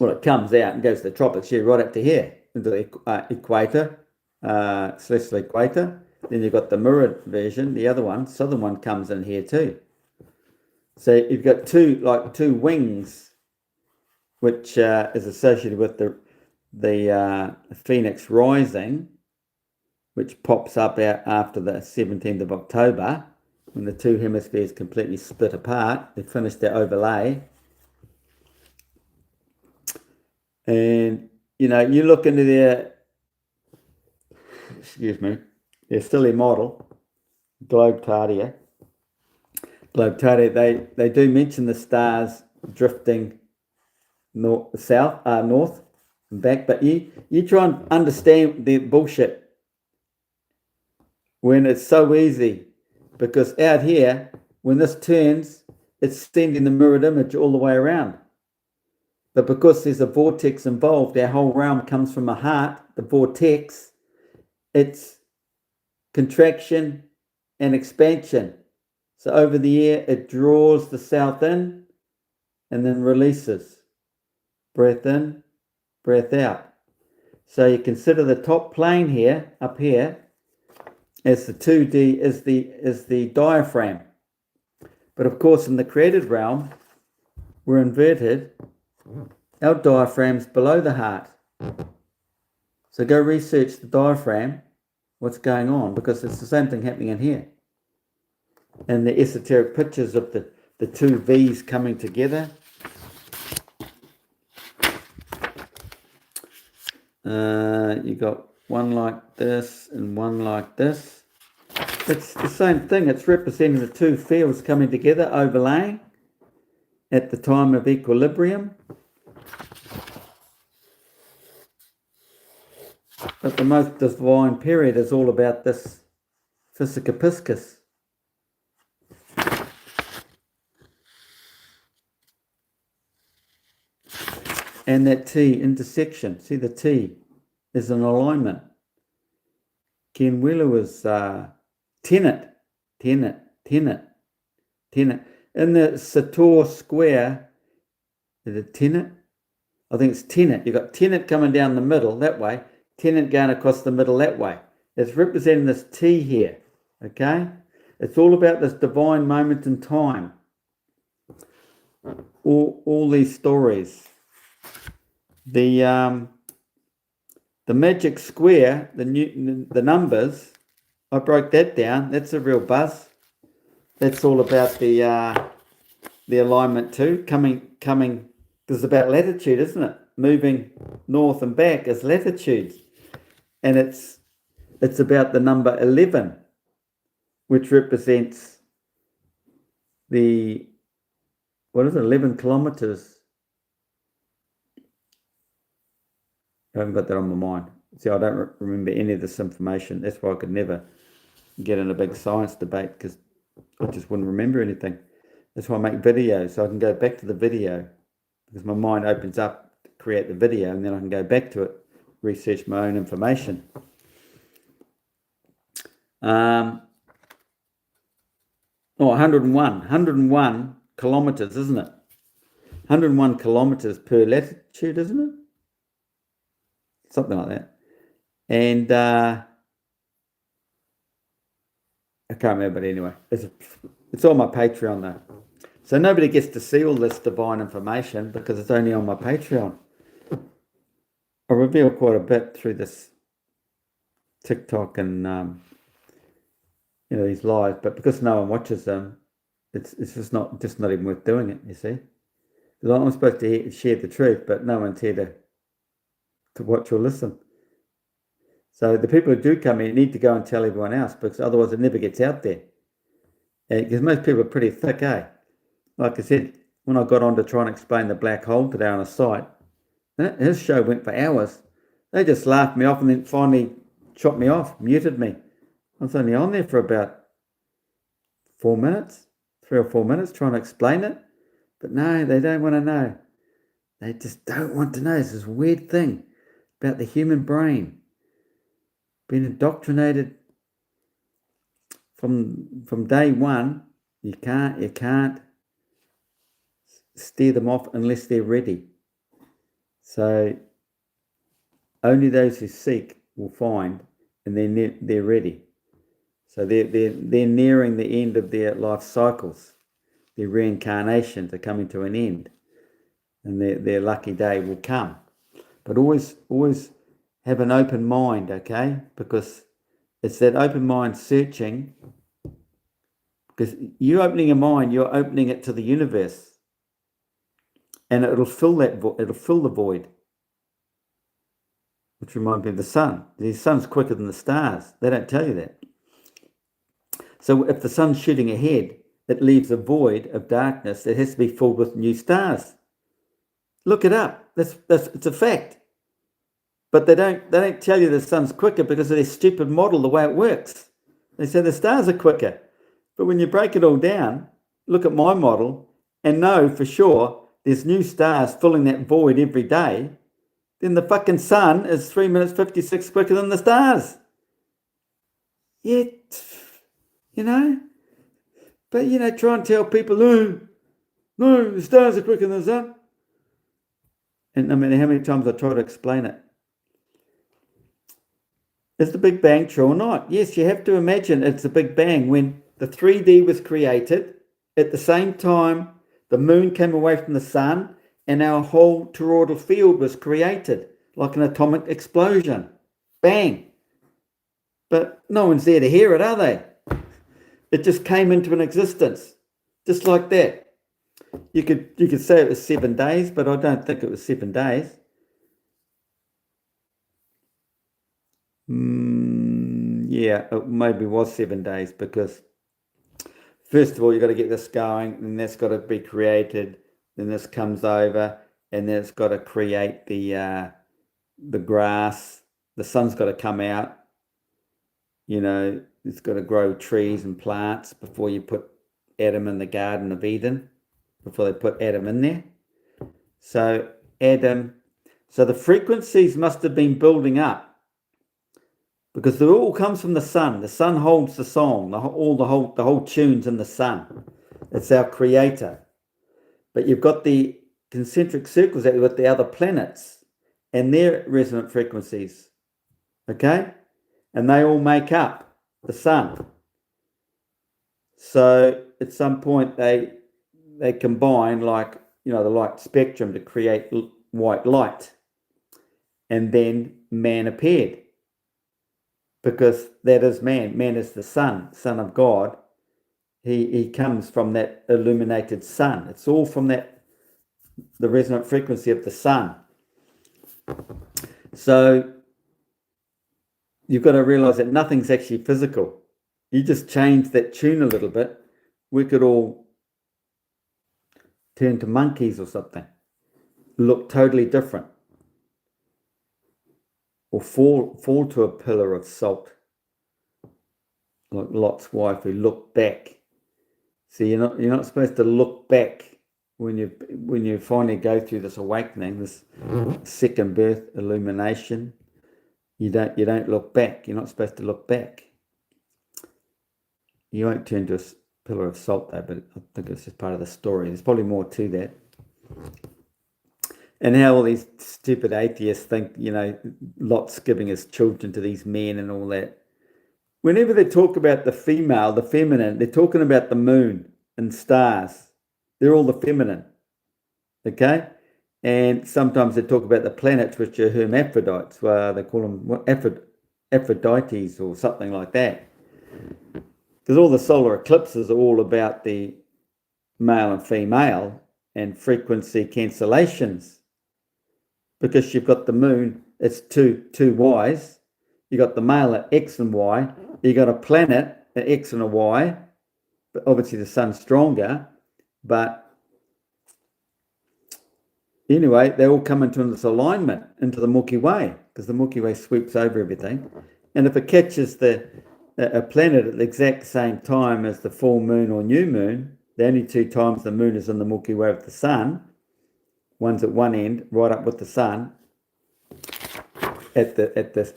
well, it comes out and goes to the tropics here, right up to here, into the equator, celestial equator. Then you've got the mirrored version, the other one, southern one comes in here too. So you've got two wings, which is associated with the Phoenix rising, which pops up out after the 17th of October, when the two hemispheres completely split apart. They finished their overlay. And, you look into their stellar model, Globe Tardia, they do mention the stars drifting north and back, but you try and understand the bullshit when it's so easy, because out here, when this turns, it's sending the mirrored image all the way around. But because there's a vortex involved, our whole realm comes from a heart, the vortex. It's contraction and expansion. So over the year, it draws the south in and then releases. Breath in, breath out. So you consider the top plane here, up here, as the 2D, is the diaphragm. But of course, in the created realm, we're inverted. Our diaphragm's below the heart. So go research the diaphragm, what's going on, because it's the same thing happening in here. And the esoteric pictures of the two V's coming together. You got one like this and one like this. It's the same thing. It's representing the two fields coming together, overlaying. at the time of equilibrium. But the most divine period is all about this Physica Piscis. And that T intersection. See, the T is an alignment. Ken Wheeler was tenet. In the Sator square, is it tenet? I think it's tenet. You've got tenet coming down the middle that way, tenet going across the middle that way. It's representing this T here, okay? It's all about this divine moment in time. All these stories. The magic square, the numbers, I broke that down. That's a real buzz. That's all about the alignment too. Coming. It's about latitude, isn't it? Moving north and back is latitudes, and it's about the number 11, which represents the 11 kilometers. I haven't got that on my mind. See, I don't remember any of this information. That's why I could never get in a big science debate, because I just wouldn't remember anything. That's why I make videos, so I can go back to the video, because my mind opens up to create the video, and then I can go back to it, research my own information. 101 kilometers, isn't it? 101 kilometers per latitude, isn't it? Something like that. And I can't remember, but anyway, it's on my Patreon though. So nobody gets to see all this divine information because it's only on my Patreon. I reveal quite a bit through this TikTok and these lives, but because no one watches them, it's just not even worth doing it. You see, because I'm supposed to share the truth, but no one's here to watch or listen. So the people who do come in need to go and tell everyone else, because otherwise it never gets out there. Because most people are pretty thick, eh? Like I said, when I got on to try and explain the black hole today on a site, his show went for hours. They just laughed me off and then finally chopped me off, muted me. I was only on there for about 4 minutes, 3 or 4 minutes trying to explain it. But no, they don't want to know. They just don't want to know. It's this weird thing about the human brain being indoctrinated from day one. You can't steer them off unless they're ready. So only those who seek will find, and they're ready. So they're nearing the end of their life cycles. Their reincarnations are coming to an end, and their lucky day will come. But always have an open mind, okay? Because it's that open mind searching. Because you opening your mind, you're opening it to the universe, and it'll fill the void. Which reminds me of the sun. The sun's quicker than the stars. They don't tell you that. So if the sun's shooting ahead, it leaves a void of darkness that has to be filled with new stars. Look it up. It's a fact. But they don't tell you the sun's quicker because of their stupid model, the way it works. They say the stars are quicker. But when you break it all down, look at my model and know for sure there's new stars filling that void every day, then the fucking sun is 3 minutes 56 quicker than the stars. Yet, but try and tell people, no, the stars are quicker than the sun. And no matter how many times I try to explain it. Is the Big Bang true or not? Yes, you have to imagine it's the Big Bang when the 3D was created. At the same time, the moon came away from the sun and our whole toroidal field was created like an atomic explosion. Bang. But no one's there to hear it, are they? It just came into an existence, just like that. You could say it was 7 days, but I don't think it was 7 days. Yeah, it maybe was 7 days, because first of all, you've got to get this going, and that's got to be created then this comes over, and then it's got to create the grass. The sun's got to come out. You know, it's got to grow trees and plants before you put Adam in the Garden of Eden, before they put Adam in there. So the frequencies must have been building up, because it all comes from the sun. The sun holds the song, the whole tune's in the sun. It's our creator. But you've got the concentric circles that with the other planets and their resonant frequencies. Okay? And they all make up the sun. So at some point they combine, like, you know, the light spectrum to create white light. And then man appeared. Because that is man. Man is the Son of God. He comes from that illuminated sun. It's all from the resonant frequency of the sun. So you've got to realize that nothing's actually physical. You just change that tune a little bit, we could all turn to monkeys or something, look totally different, or fall to a pillar of salt, like Lot's wife who looked back. See, you're not supposed to look back when you finally go through this awakening, this second birth illumination. You don't look back. You're not supposed to look back. You won't turn to a pillar of salt though, but I think it's just part of the story. There's probably more to that. And how all these stupid atheists think, you know, Lot's giving his children to these men and all that. Whenever they talk about the female, the feminine, they're talking about the moon and stars. They're all the feminine. Okay? And sometimes they talk about the planets, which are hermaphrodites. Well, they call them Aphrodites or something like that. Because all the solar eclipses are all about the male and female and frequency cancellations. Because you've got the moon, it's two Y's. You got the male at X and Y. You got a planet at X and a Y. But obviously the sun's stronger. But anyway, they all come into this alignment, into the Milky Way, because the Milky Way sweeps over everything. And if it catches a planet at the exact same time as the full moon or new moon, the only two times the moon is in the Milky Way with the sun, one's at one end, right up with the sun, at the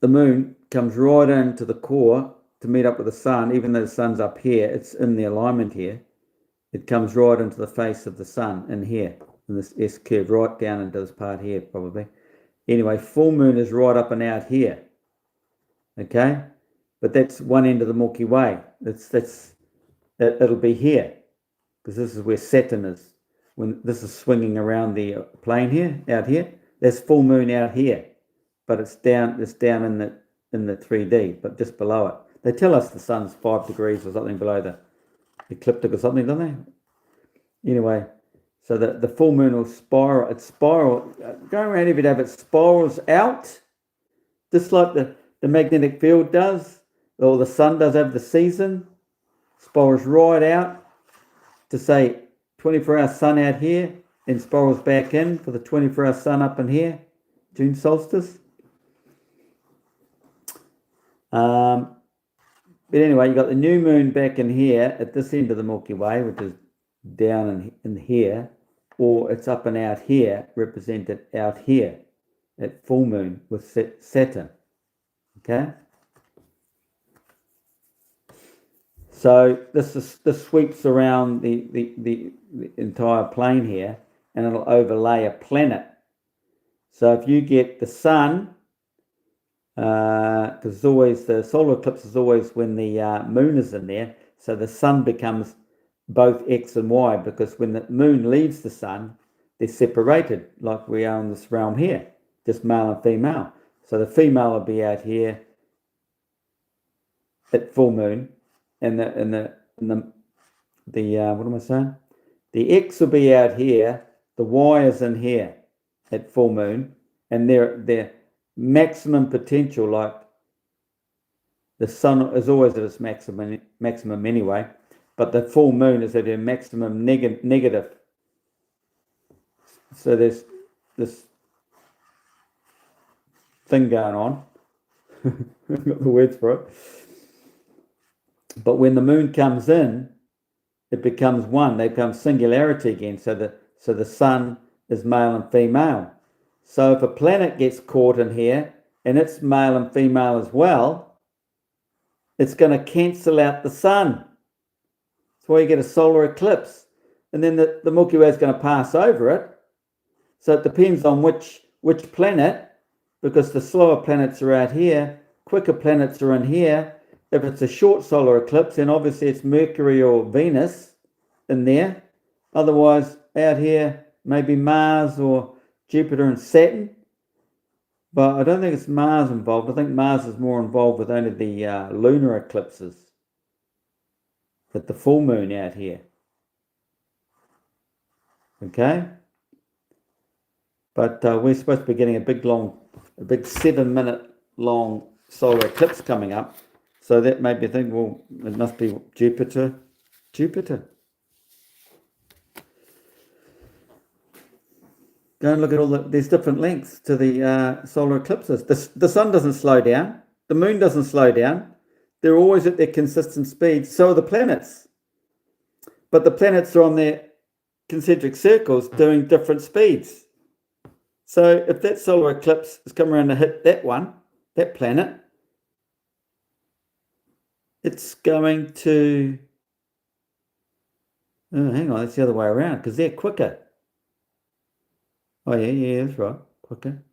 the moon comes right into the core to meet up with the sun. Even though the sun's up here, it's in the alignment here. It comes right into the face of the sun in here, in this S curve, right down into this part here probably. Anyway, full moon is right up and out here. Okay? But that's one end of the Milky Way. It'll be here, because this is where Saturn is. When this is swinging around the plane here, out here, there's full moon out here. But it's down in the 3D, but just below it. They tell us the sun's 5 degrees or something below the ecliptic or something, don't they? Anyway, so the full moon will spiral. It's going around every day, but it spirals out, just like the magnetic field does, or the sun does over the season. Spirals right out to say 24-hour sun out here, and spirals back in for the 24-hour sun up in here, June solstice. But anyway, you got the new moon back in here at this end of the Milky Way, which is down in here, or it's up and out here, represented out here at full moon with Saturn. Okay? So this sweeps around the entire plane here, and it'll overlay a planet. So if you get the sun, because it's always, the solar eclipse is always when the moon is in there, so the sun becomes both X and Y, because when the moon leaves the sun, they're separated, like we are in this realm here, just male and female. So the female will be out here at full moon, and the what am I saying? The X will be out here, the Y is in here at full moon, and their maximum potential, like the sun is always at its maximum anyway, but the full moon is at her maximum negative. So there's this thing going on. I've got the words for it. But when the moon comes in, it becomes one. They become singularity again. So the sun is male and female. So if a planet gets caught in here and it's male and female as well, it's going to cancel out the sun. That's why you get a solar eclipse. And then the Milky Way is going to pass over it. So it depends on which planet, because the slower planets are out here, quicker planets are in here. If it's a short solar eclipse, then obviously it's Mercury or Venus in there. Otherwise, out here, maybe Mars or Jupiter and Saturn. But I don't think it's Mars involved. I think Mars is more involved with only the lunar eclipses. At the full moon out here. Okay? But we're supposed to be getting a big 7-minute long solar eclipse coming up. So that made me think, well, it must be Jupiter. Go and look at these different lengths to the solar eclipses. The sun doesn't slow down. The moon doesn't slow down. They're always at their consistent speed. So are the planets. But the planets are on their concentric circles doing different speeds. So if that solar eclipse is coming around to hit that planet, it's going to... Oh, hang on, that's the other way around, because they're quicker. Oh, yeah, that's right. Quicker.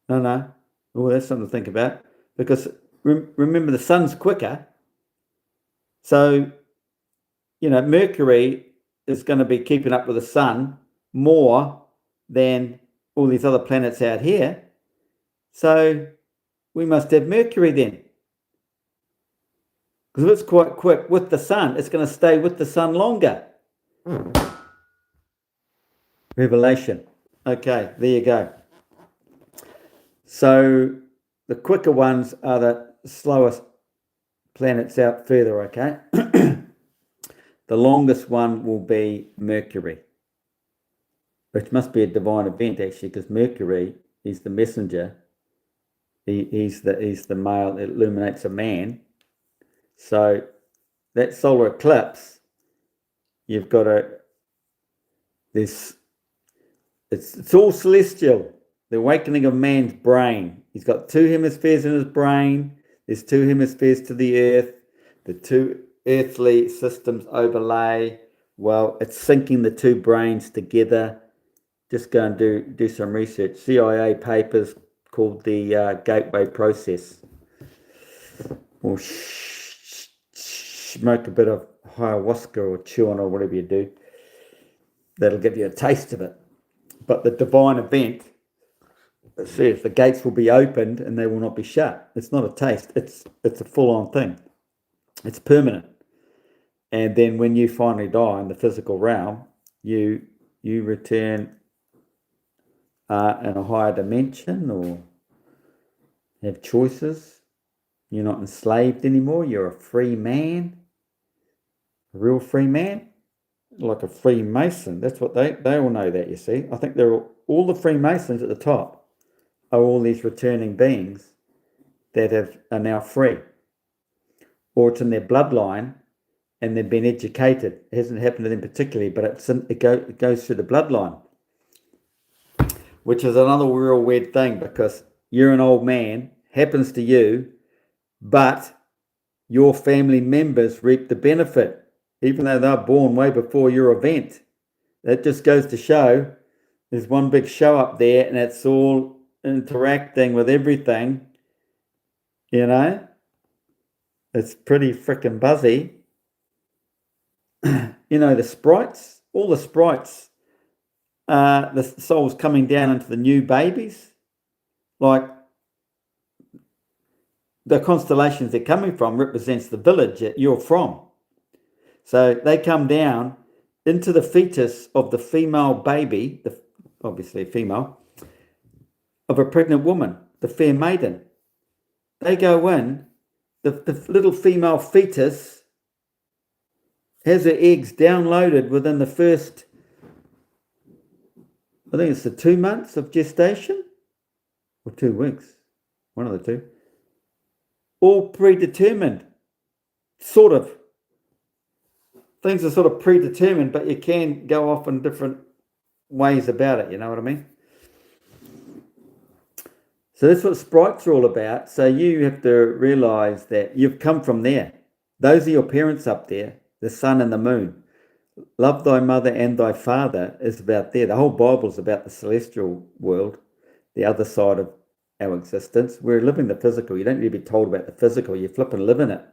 No. Oh, that's something to think about. Because remember, the sun's quicker. So, Mercury is going to be keeping up with the sun more than all these other planets out here. So, we must have Mercury then. Because if it's quite quick with the sun, it's going to stay with the sun longer. Revelation. Okay, there you go. So the quicker ones are the slowest planets out further, okay? The longest one will be Mercury, which must be a divine event actually, because Mercury is the messenger. He's the male that illuminates a man. So that solar eclipse, you've got it's all celestial. The awakening of man's brain. He's got 2 hemispheres in his brain. There's 2 hemispheres to the earth. The 2 earthly systems overlay. Well, it's syncing the 2 brains together. Just go and do some research. CIA papers called the gateway process. Or smoke a bit of ayahuasca or chew on or whatever you do. That'll give you a taste of it. But the divine event, it says the gates will be opened and they will not be shut. It's not a taste. It's a full-on thing. It's permanent. And then when you finally die in the physical realm, you return in a higher dimension or have choices. You're not enslaved anymore. You're a free man, a real free man. Like a Freemason. That's what they all know that, you see. I think they're all the Freemasons at the top are all these returning beings that are now free. Or it's in their bloodline and they've been educated. It hasn't happened to them particularly, but it goes through the bloodline. Which is another real weird thing, because you're an old man, happens to you, but your family members reap the benefit. Even though they're born way before your event. That just goes to show there's one big show up there and it's all interacting with everything. It's pretty freaking buzzy. The sprites, all the sprites, the soul's coming down into the new babies. Like the constellations they're coming from represents the village that you're from. So they come down into the fetus of the female baby, obviously female, of a pregnant woman, the fair maiden. They go in, the little female fetus has her eggs downloaded within the first, I think it's the 2 months of gestation, or 2 weeks, one of the two. All predetermined, sort of. Things are sort of predetermined, but you can go off in different ways about it, you know what I mean? So that's what sprites are all about. So you have to realise that you've come from there. Those are your parents up there, the sun and the moon. Love thy mother and thy father is about there. The whole Bible's about the celestial world, the other side of our existence. We're living the physical. You don't need to be told about the physical. You flip and live in it.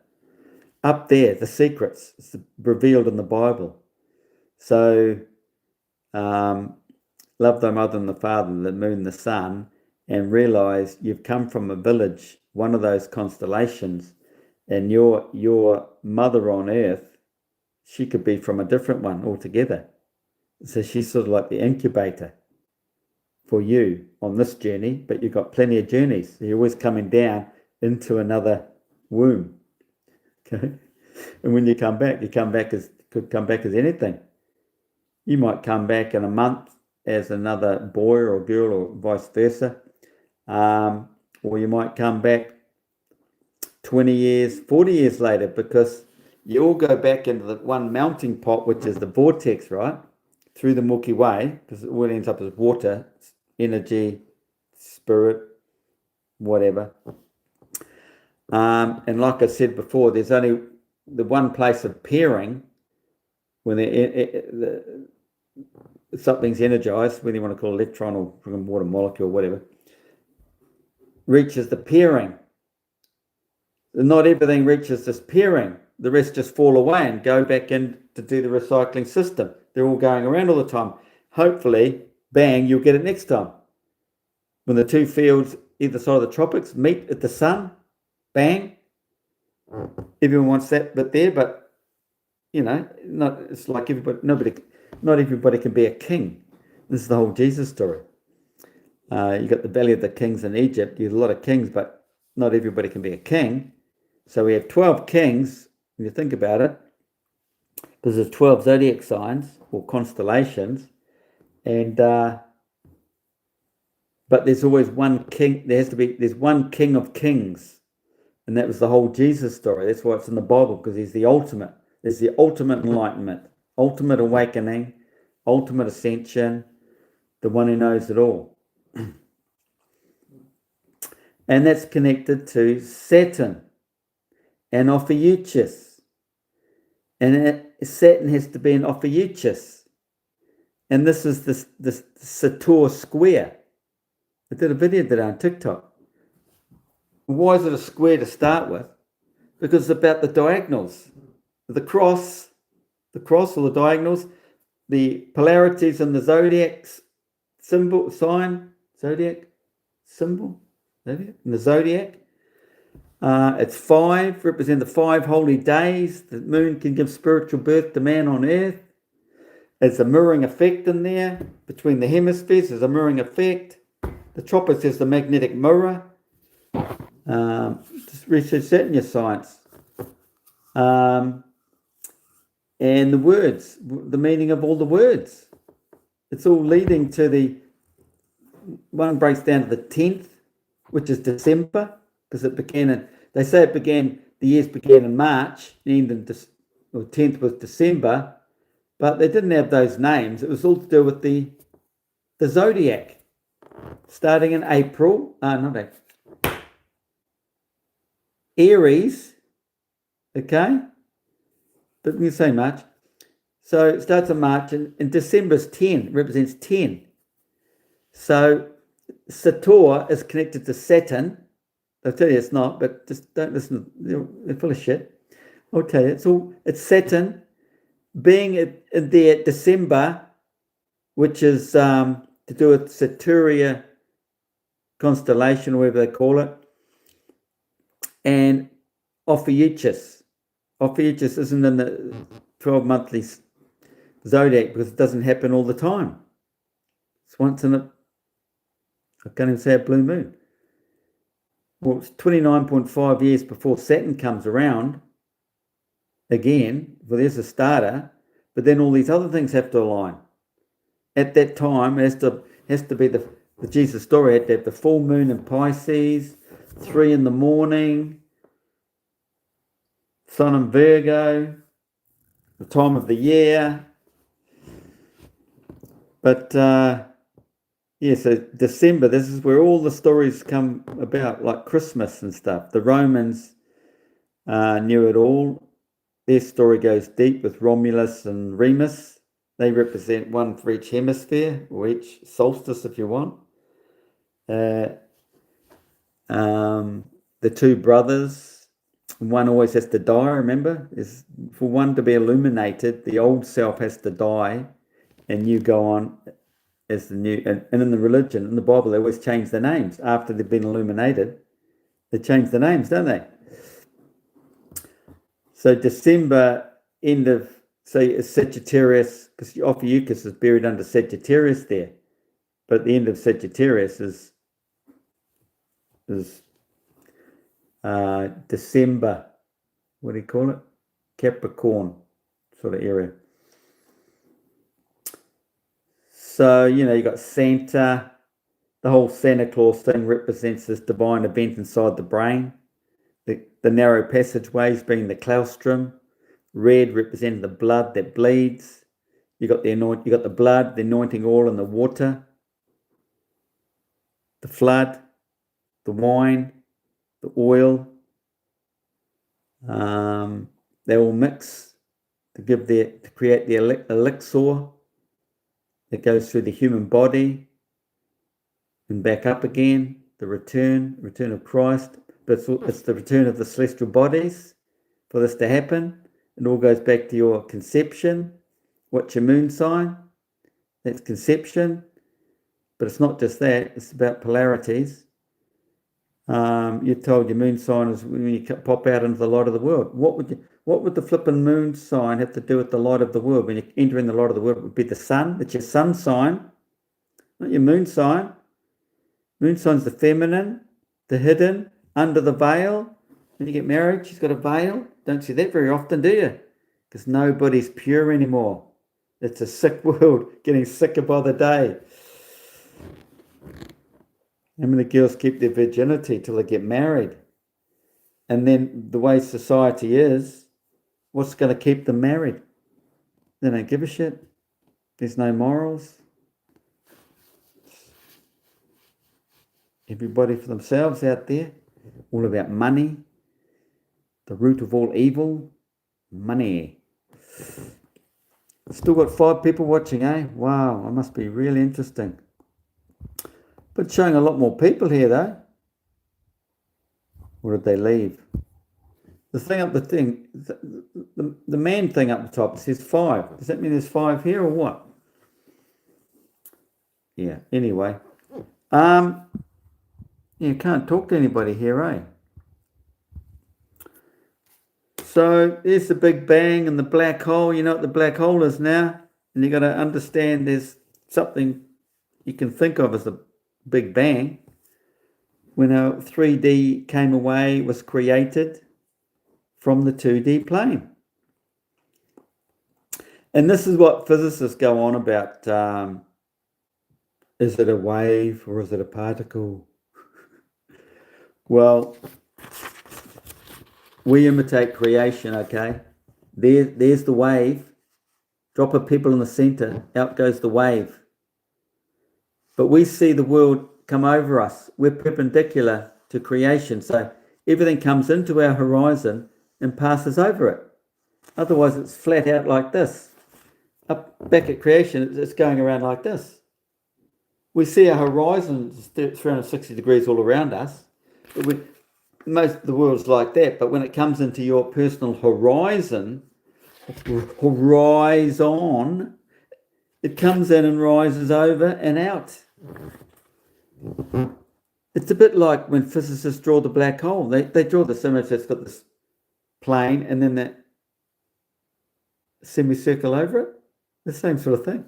Up there, the secrets, it's revealed in the Bible. So, love thy mother and the father, the moon, the sun, and realise you've come from a village, one of those constellations, and your mother on earth, she could be from a different one altogether. So she's sort of like the incubator for you on this journey, but you've got plenty of journeys. So you're always coming down into another womb. Okay, and when you come back could come back as anything. You might come back in a month as another boy or girl, or vice versa, or you might come back 20 years, 40 years later, because you all go back into the one melting pot, which is the vortex, right? Through the Milky Way, because it all ends up as water, energy, spirit, whatever. And like I said before, there's only the one place of pairing when something's energized, whether you want to call it electron or water molecule or whatever, reaches the pairing. Not everything reaches this pairing. The rest just fall away and go back in to do the recycling system. They're all going around all the time. Hopefully, bang, you'll get it next time. When the two fields either side of the tropics meet at the sun, bang, everyone wants that bit there, but it's like not everybody can be a king. This is the whole Jesus story. You got the Valley of the Kings in Egypt. There's a lot of kings, but not everybody can be a king. So we have 12 kings, when you think about it, because there's 12 zodiac signs or constellations, and but there's always one king. There's one king of kings. And that was the whole Jesus story. That's why it's in the Bible, because he's the ultimate. There's the ultimate enlightenment, ultimate awakening, ultimate ascension, the one who knows it all. And that's connected to Saturn and Ophiuchus. And Saturn has to be in Ophiuchus. And this is the Sator square. I did a video today on TikTok. Why is it a square to start with? Because it's about the diagonals. The cross or the diagonals, the polarities in the zodiac symbol, sign, zodiac symbol, in the zodiac. It's 5, represent the 5 holy days. The moon can give spiritual birth to man on earth. There's a mirroring effect in there between the hemispheres. There's a mirroring effect. The tropics is the magnetic mirror. Just research that in your science. And the words, the meaning of all the words. It's all leading to the one breaks down to the 10th, which is December, because it began in, they say it began, the years began in March, the 10th was December, but they didn't have those names. It was all to do with the zodiac, starting in April, not April, Aries, okay, but we can say March. So it starts in March, and December's 10, represents 10. So Sator is connected to Saturn. I'll tell you it's not, but just don't listen. They're full of shit. I'll tell you, it's Saturn being in there at December, which is to do with Saturnia constellation, or whatever they call it, and Ophiuchus. Ophiuchus isn't in the 12 monthly zodiac because it doesn't happen all the time. It's once in I can't even say a blue moon. Well, it's 29.5 years before Saturn comes around again. Well, there's a starter, but then all these other things have to align. At that time, it has to be the Jesus story had to have the full moon in Pisces, 3 in the morning, Sun in Virgo, the time of the year. But yeah, so December, this is where all the stories come about, like Christmas and stuff. The Romans knew it all. Their story goes deep with Romulus and Remus. They represent one for each hemisphere, or each solstice if you want. The two brothers, one always has to die, remember? Is for one to be illuminated, the old self has to die, and you go on as the new. And in the religion, in the Bible, they always change the names after they've been illuminated. They change the names, don't they? So December, end of, say, Sagittarius, because Ophiuchus is buried under Sagittarius there, but at the end of Sagittarius is December, what do you call it? Capricorn sort of area. So, you got Santa. The whole Santa Claus thing represents this divine event inside the brain. The narrow passageways being the claustrum. Red representing the blood that bleeds. You got the blood, the anointing oil, and the water. The flood, the wine, the oil. They all mix to create the elixir that goes through the human body and back up again. The return of Christ. But it's the return of the celestial bodies for this to happen. It all goes back to your conception. What's your moon sign? That's conception. But it's not just that. It's about polarities. You're told your moon sign is when you pop out into the light of the world. What would the flipping moon sign have to do with the light of the world? When you enter in the light of the world, it would be the sun. It's your sun sign, not your moon sign. Moon sign's the feminine, the hidden, under the veil. When you get married, she's got a veil. Don't see that very often, do you? Because nobody's pure anymore. It's a sick world, getting sicker by the day. How many girls keep their virginity till they get married? And then the way society is, what's going to keep them married? They don't give a shit. There's no morals. Everybody for themselves out there. All about money. The root of all evil. Money. Still got 5 people watching, eh? Wow, it must be really interesting. But showing a lot more people here, though. Or did they leave? The man thing up the top says 5. Does that mean there's 5 here or what? Yeah, anyway. You can't talk to anybody here, eh? So there's the Big Bang and the black hole. You know what the black hole is now? And you got to understand there's something you can think of as the Big Bang. When our 3D came away, was created from the 2D plane. And this is what physicists go on about. Is it a wave or is it a particle? Well, we imitate creation, okay? There's the wave. Drop a pebble in the center, out goes the wave. But we see the world come over us. We're perpendicular to creation. So everything comes into our horizon and passes over it. Otherwise, it's flat out like this. Up back at creation, it's going around like this. We see our horizon 360 degrees all around us. Most of the world's like that, but when it comes into your personal horizon, it comes in and rises over and out. It's a bit like when physicists draw the black hole. They draw this image that's got this plane and then that semicircle over it. The same sort of thing.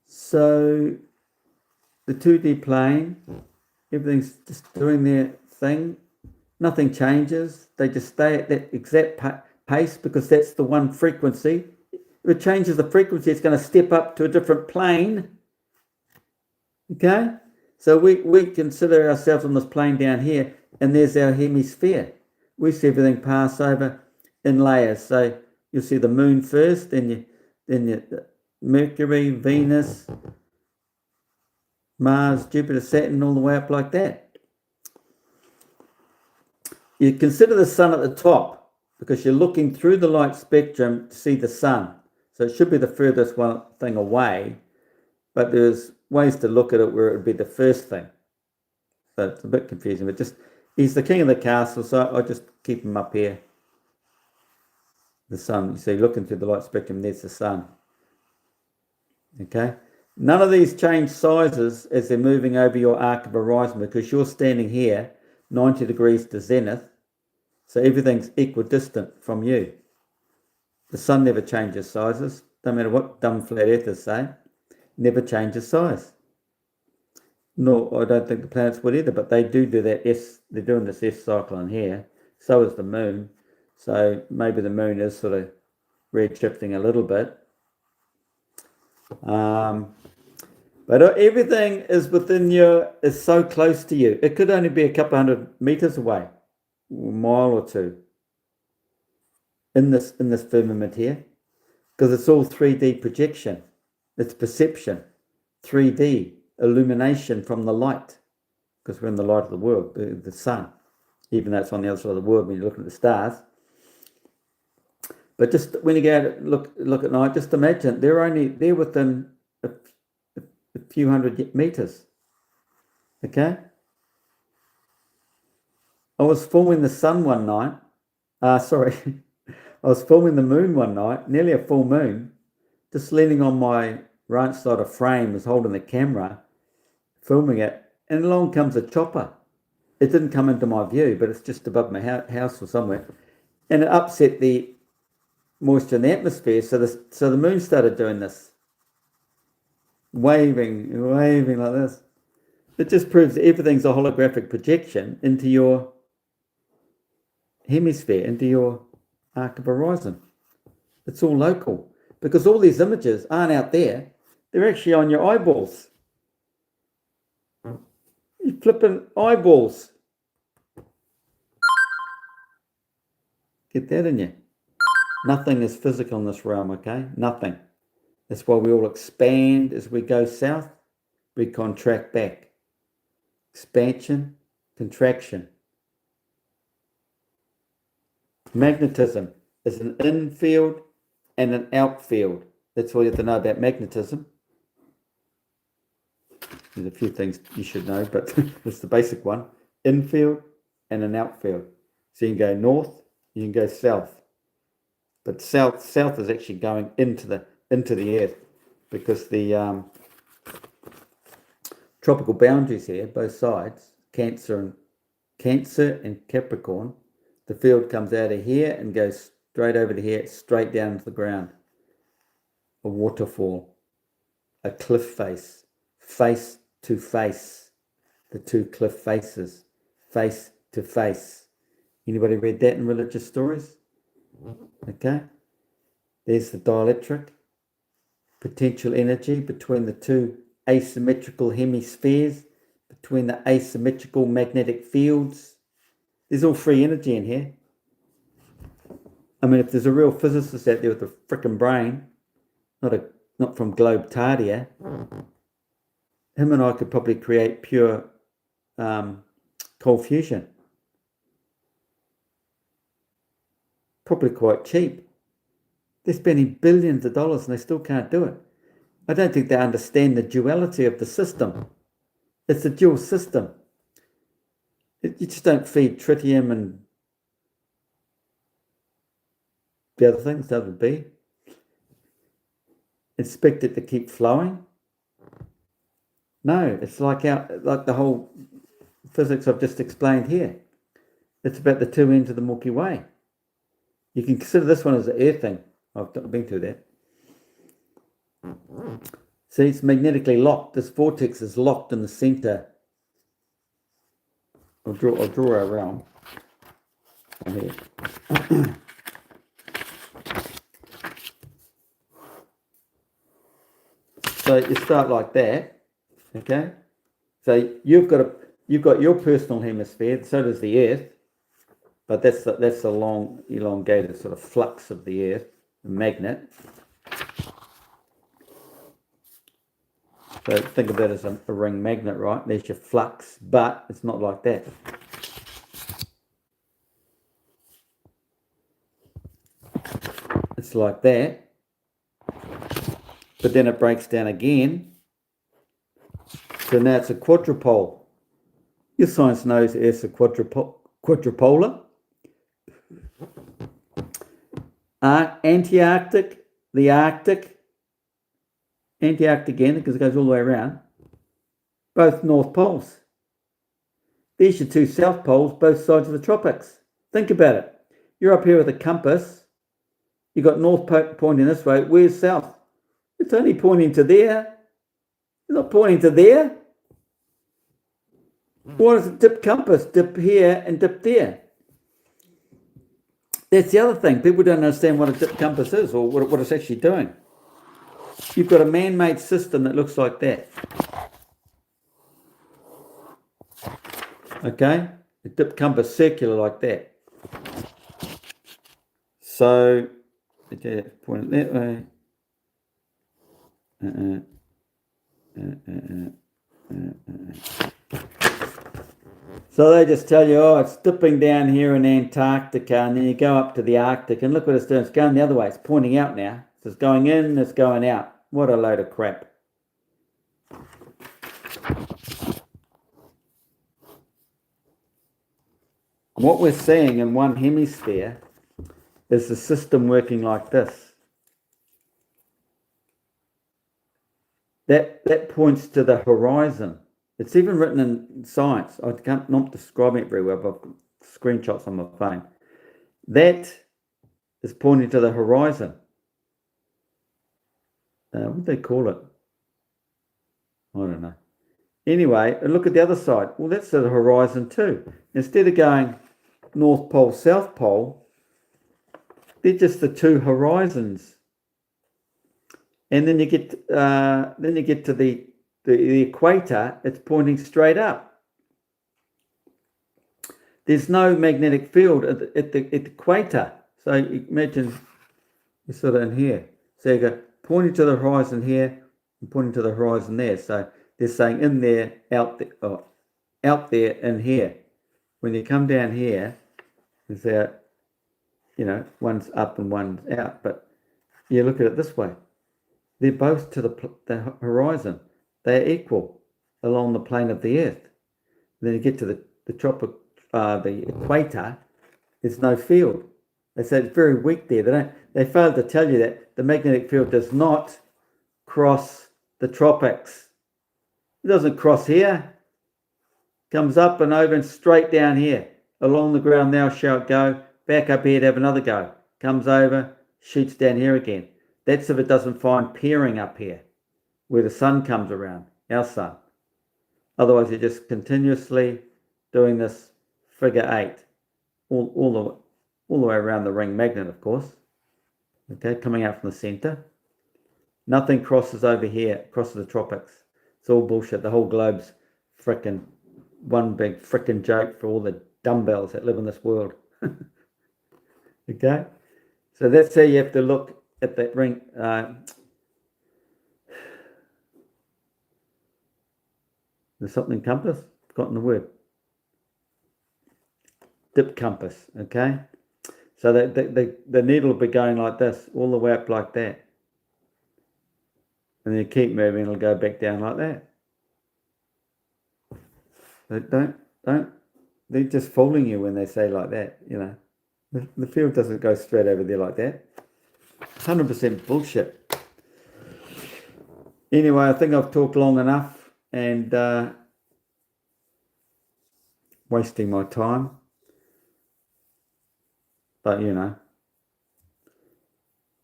So the 2D plane, everything's just doing their thing. Nothing changes. They just stay at that exact pace because that's the one frequency. If it changes the frequency, it's going to step up to a different plane. Okay? So we consider ourselves on this plane down here, and there's our hemisphere. We see everything pass over in layers. So you'll see the moon first, then Mercury, Venus, Mars, Jupiter, Saturn, all the way up like that. You consider the sun at the top because you're looking through the light spectrum to see the sun. So it should be the furthest one thing away, but there's ways to look at it where it would be the first thing. So it's a bit confusing, but just, he's the king of the castle, so I just keep him up here. The sun, you see, looking through the light spectrum, there's the sun. Okay? None of these change sizes as they're moving over your arc of horizon because you're standing here 90 degrees to zenith, so everything's equidistant from you. The sun never changes sizes, no matter what dumb flat earthers say, never changes size. No, I don't think the planets would either, but they do that they're doing this S cycle in here, so is the moon, so maybe the moon is sort of redshifting a little bit. But everything is within is so close to you. It could only be a couple 100 meters away, a mile or two in this firmament here, because it's all 3D projection. It's perception, 3D illumination from the light, because we're in the light of the world, the sun, even though it's on the other side of the world when you're looking at the stars. But just when you go out and look at night, just imagine they're within a few hundred meters. Okay? I was filming the sun one night. I was filming the moon one night, nearly a full moon, just leaning on my right side of frame, was holding the camera, filming it, and along comes a chopper. It didn't come into my view, but it's just above my house or somewhere. And it upset the moisture in the atmosphere, so the moon started doing this. Waving like this. It just proves that everything's a holographic projection into your hemisphere, into your arc of horizon. It's all local because all these images aren't out there. They're actually on your eyeballs. You're flipping eyeballs. Get that in you. Nothing is physical in this realm, okay? Nothing. That's why we all expand as we go south. We contract back. Expansion, contraction. Magnetism is an in-field and an outfield. That's all you have to know about magnetism. There's a few things you should know, but it's the basic one. Infield and an outfield. So you can go north, you can go south. But south is actually going into the earth because the tropical boundaries here, both sides, Cancer and Capricorn, the field comes out of here and goes straight over to here, straight down into the ground. A waterfall, a cliff face, face to face, the two cliff faces, face to face. Anybody read that in religious stories? Okay. There's the dielectric, potential energy between the two asymmetrical hemispheres, between the asymmetrical magnetic fields. There's all free energy in here. I mean, if there's a real physicist out there with a frickin' brain, not from Globe Tardia, him and I could probably create pure cold fusion. Probably quite cheap. They're spending billions of dollars and they still can't do it. I don't think they understand the duality of the system. It's a dual system. You just don't feed tritium and the other things that would be. Expect it to keep flowing. No, it's like the whole physics I've just explained here. It's about the two ends of the Milky Way. You can consider this one as the earthing. I've been through that. See, it's magnetically locked. This vortex is locked in the center. I'll draw around here. So you start like that, okay? So you've got your personal hemisphere. So does the Earth, but that's the long elongated sort of flux of the Earth, the magnet. So think of that as a ring magnet, right? There's your flux, but it's not like that. It's like that, but then it breaks down again. So now it's a quadrupole. Your science knows it's a quadrupolar. Antarctic, the Arctic, Antarctic again, because it goes all the way around. Both north poles. There's your two south poles, both sides of the tropics. Think about it. You're up here with a compass. You've got north pointing this way. Where's south? It's only pointing to there. It's not pointing to there. Why does it dip compass? Dip here and dip there. That's the other thing. People don't understand what a dip compass is or what it's actually doing. You've got a man-made system that looks like that. Okay? A dip compass circular like that. So, point it that way. So they just tell you, oh, it's dipping down here in Antarctica, and then you go up to the Arctic, and look what it's doing. It's going the other way. It's pointing out now. So it's going in, it's going out. What a load of crap. What we're seeing in one hemisphere is the system working like this. That points to the horizon. It's even written in science. I can't not describe it very well, but I've got screenshots on my phone. That is pointing to the horizon. What do they call it? I don't know. Anyway, look at the other side. Well, that's the horizon too. Instead of going North Pole, South Pole, they're just the two horizons. And then you get to the equator. It's pointing straight up. There's no magnetic field at the equator. So imagine you're sort of in here. So you go pointing to the horizon here and pointing to the horizon there. So they're saying in there, out there, oh, out there, in here. When you come down here, it's out, one's up and one's out. But you look at it this way. They're both to the horizon. They're equal along the plane of the Earth. Then you get to the equator. There's no field. They say it's very weak there. They failed to tell you that the magnetic field does not cross the tropics. It doesn't cross here. Comes up and over and straight down here. Along the ground thou shalt go. Back up here to have another go. Comes over, shoots down here again. That's if it doesn't find peering up here, where the sun comes around, our sun. Otherwise, you're just continuously doing this figure eight, all the way around the ring magnet, of course. Okay, coming out from the center. Nothing crosses over here, crosses the tropics. It's all bullshit. The whole globe's frickin' one big frickin' joke for all the dumbbells that live in this world. Okay, so that's how you have to look at that ring. There's something compass. Forgotten the word. Dip compass. Okay, so the needle will be going like this, all the way up like that, and then you keep moving, it'll go back down like that. But don't. They're just fooling you when they say like that. The field doesn't go straight over there like that. 100% bullshit. Anyway, I think I've talked long enough and wasting my time. But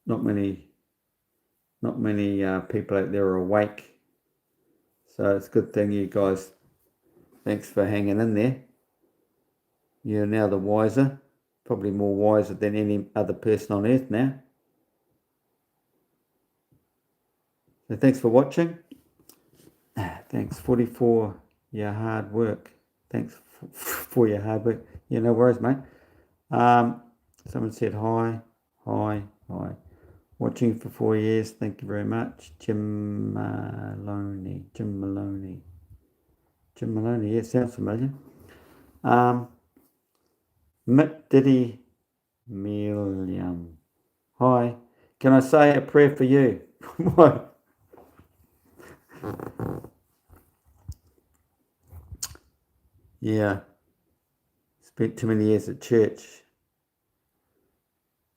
not many not many people out there are awake. So it's a good thing you guys, thanks for hanging in there. You're now the wiser, probably more wiser than any other person on earth now. So thanks for watching. Thanks, 44, your hard work. Thanks for your hard work. Yeah, no worries, mate. Someone said hi. Watching for 4 years. Thank you very much. Jim Maloney. Yeah, sounds familiar. Mick Diddy Milliam. Hi. Can I say a prayer for you? What? Yeah. Spent too many years at church.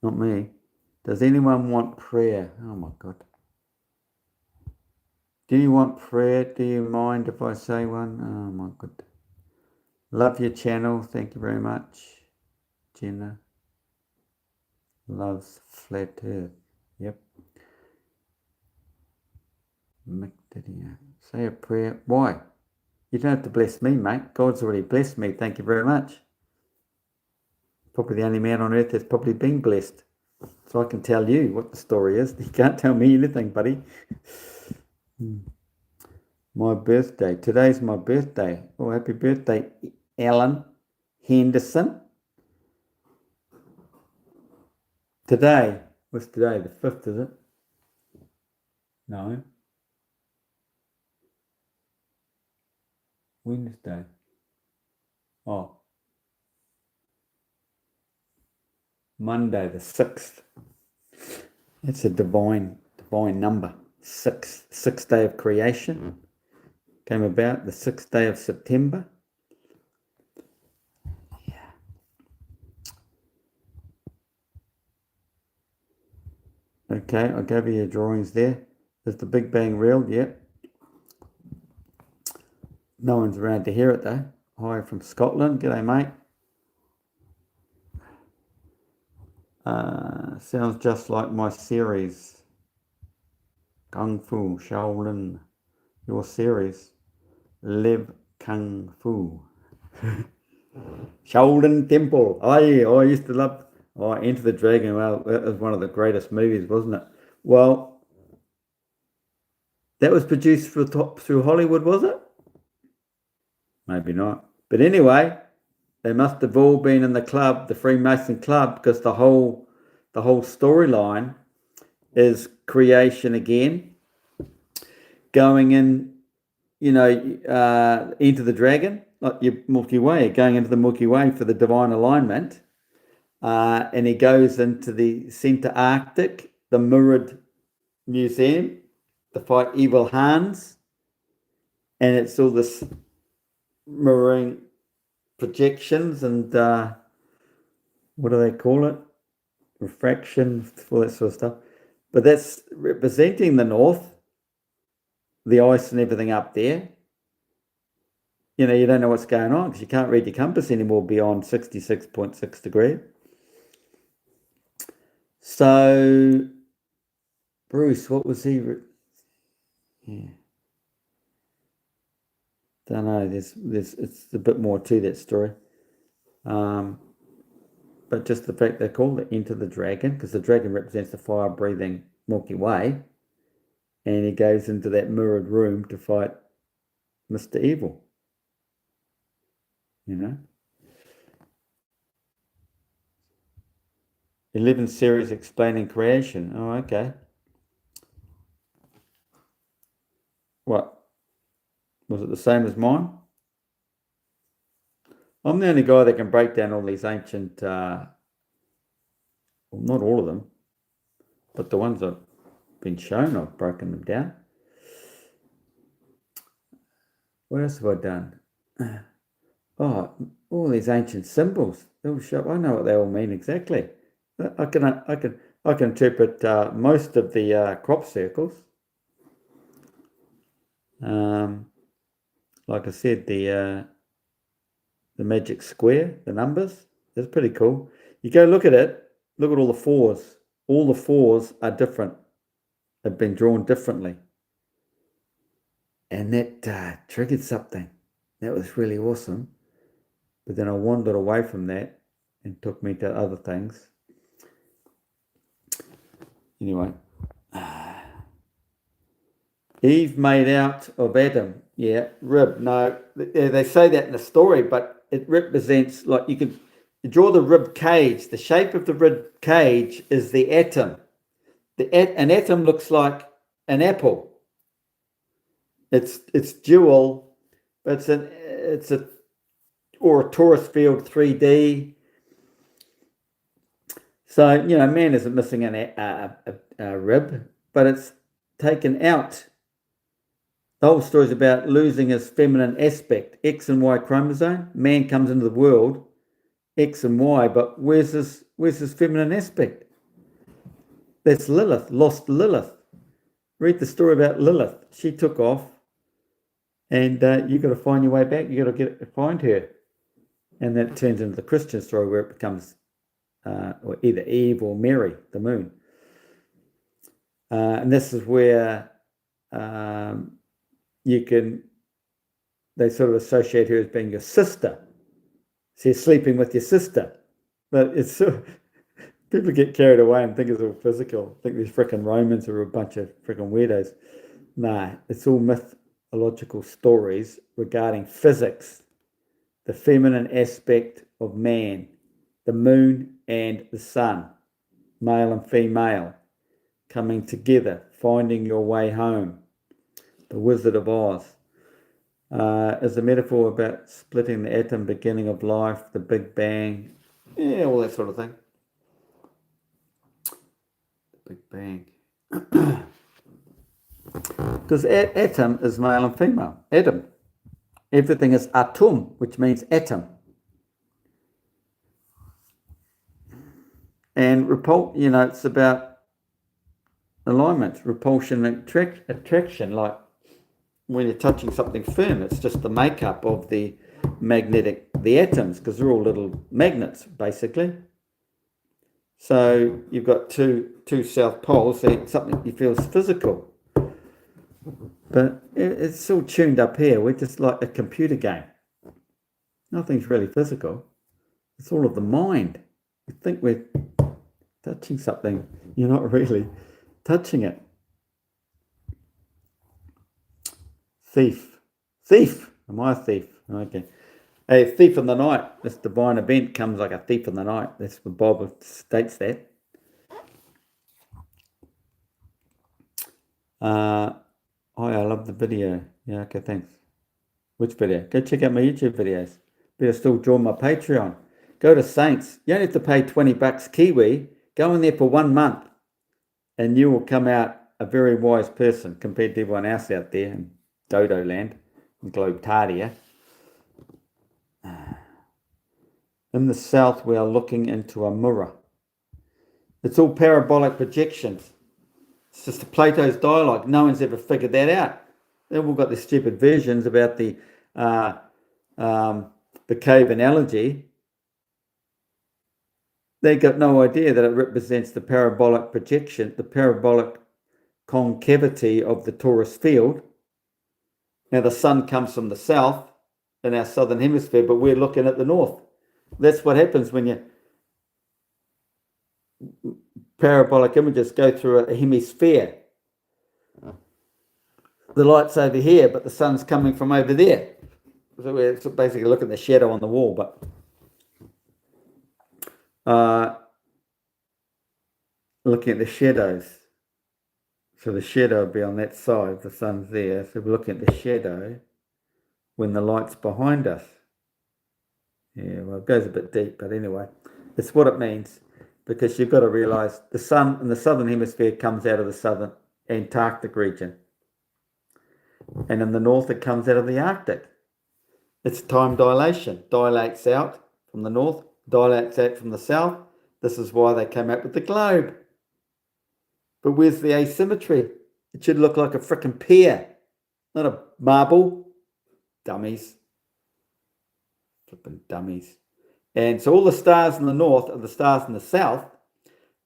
Not me. Does anyone want prayer? Oh my God. Do you want prayer? Do you mind if I say one? Oh my God. Love your channel. Thank you very much. Jenna loves flat earth. Yep. Say a prayer. Why? You don't have to bless me, mate. God's already blessed me. Thank you very much. Probably the only man on earth that's probably been blessed. So I can tell you what the story is. You can't tell me anything, buddy. My birthday. Today's my birthday. Oh, happy birthday, Alan Henderson. Today. What's today? The 5th, is it? No. Wednesday. Oh. Monday, the 6th. It's a divine number. 6th day of creation. Came about the 6th day of September. Yeah. Okay, I gave you your drawings there. There's the Big Bang real, yep. No one's around to hear it though. Hi from Scotland. G'day, mate. Sounds just like my series. Kung Fu, Shaolin. Your series. Live Kung Fu. Shaolin Temple. I used to love Enter the Dragon. Well, that was one of the greatest movies, wasn't it? Well, that was produced through Hollywood, was it? Maybe not. But anyway, they must have all been in the club, the Freemason Club, because the whole storyline is creation again, going in, into the dragon, like your Milky Way, going into the Milky Way for the divine alignment. And he goes into the Centre Arctic, the Mirrored Museum, to fight evil Hans. And it's all this mirroring projections and what do they call it? Refraction, all that sort of stuff. But that's representing the north, the ice and everything up there. You don't know what's going on because you can't read your compass anymore beyond 66.6 degrees. So, Bruce, what was he? Yeah. Don't know. It's a bit more to that story. But just the fact they call it Enter the Dragon, because the dragon represents the fire-breathing Milky Way, and he goes into that mirrored room to fight Mr. Evil. 11 series explaining creation. Oh, okay. What? Was it the same as mine? I'm the only guy that can break down all these ancient, well, not all of them, but the ones I've been shown, I've broken them down. What else have I done? Oh, all these ancient symbols. I know what they all mean exactly. I can interpret most of the crop circles. Like I said, the magic square, the numbers, that's pretty cool. You go look at it, look at all the fours. All the fours are different had been drawn differently. And that triggered something. That was really awesome. But then I wandered away from that and took me to other things. Anyway. Eve made out of Adam. Yeah, rib. No, they say that in the story, but it represents, like, you could draw the rib cage. The shape of the rib cage is the atom. An atom looks like an apple. It's dual, but it's a torus field 3D. So, man isn't missing a rib, but it's taken out. The whole story is about losing his feminine aspect, X and Y chromosome. Man comes into the world, X and Y, but where's his feminine aspect? That's Lilith, lost Lilith. Read the story about Lilith. She took off, and you got to find your way back. You got to find her, and that turns into the Christian story where it becomes or either Eve or Mary, the moon. And this is where they sort of associate her as being your sister. So you're sleeping with your sister. But it's people get carried away and think it's all physical. Think these freaking Romans are a bunch of freaking weirdos. Nah, it's all mythological stories regarding physics, the feminine aspect of man, the moon and the sun, male and female, coming together, finding your way home. The Wizard of Oz is a metaphor about splitting the atom, beginning of life, the Big Bang, all that sort of thing. The Big Bang. Because atom is male and female. Atom. Everything is atum, which means atom. And it's about alignment, repulsion, and attraction. Like when you're touching something firm, it's just the makeup of the atoms, because they're all little magnets, basically. So you've got two south poles, so something you feel is physical. But it's all tuned up here. We're just like a computer game. Nothing's really physical. It's all of the mind. You think we're touching something. You're not really touching it. Thief. Am I a thief? Okay. A thief in the night. This divine event comes like a thief in the night. That's what the Bible states that. I love the video. Yeah, okay, thanks. Which video? Go check out my YouTube videos. Better still join my Patreon. Go to Saints. You only have to pay $20 Kiwi. Go in there for 1 month, and you will come out a very wise person compared to everyone else out there in Dodo Land and Globetardia. In the south, we are looking into a mirror. It's all parabolic projections. It's just Plato's dialogue. No one's ever figured that out. They've all got these stupid versions about the cave analogy. They got no idea that it represents the parabolic projection, the parabolic concavity of the torus field. Now the sun comes from the south in our southern hemisphere, but we're looking at the north. That's what happens when you parabolic images go through a hemisphere. The light's over here, but the sun's coming from over there. So we're basically looking at the shadow on the wall, but looking at the shadows. So the shadow will be on that side, the sun's there. So we're looking at the shadow when the light's behind us. Yeah, well, it goes a bit deep, but anyway, it's what it means, because you've got to realise the sun in the southern hemisphere comes out of the southern Antarctic region. And in the north, it comes out of the Arctic. It's time dilation. Dilates out from the north, dilates out from the south. This is why they came up with the globe. But where's the asymmetry? It should look like a frickin' pear, not a marble. Dummies. Flipping dummies. And so all the stars in the north are the stars in the south,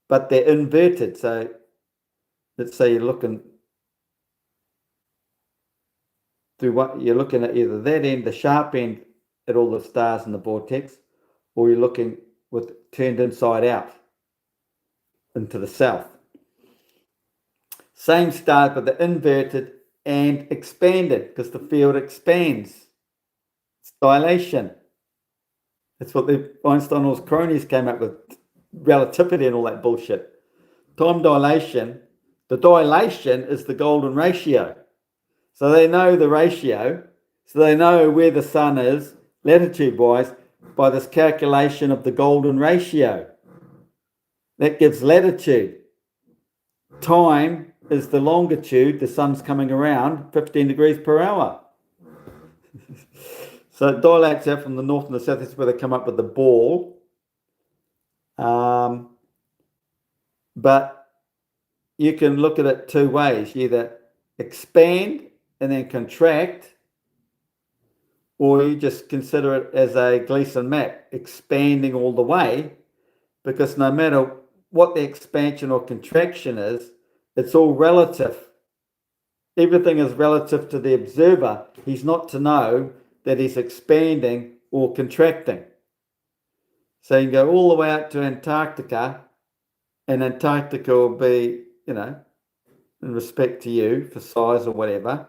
but they're inverted. So let's say you're looking through what you're looking at, either that end, the sharp end, at all the stars in the vortex, or you're looking with turned inside out into the south. Same stars, but they're inverted and expanded because the field expands. It's dilation. That's what Einstein and all his cronies came up with, relativity and all that bullshit. Time dilation, the dilation is the golden ratio. So they know the ratio, so they know where the sun is, latitude-wise, by this calculation of the golden ratio. That gives latitude. Time is the longitude, the sun's coming around 15 degrees per hour. So it dilates out from the north and the south. That's where they come up with the ball. But you can look at it two ways. You either expand and then contract, or you just consider it as a Gleason map, expanding all the way, because no matter what the expansion or contraction is, it's all relative. Everything is relative to the observer. He's not to know that he's expanding or contracting. So you can go all the way out to Antarctica, and Antarctica will be, in respect to you for size or whatever,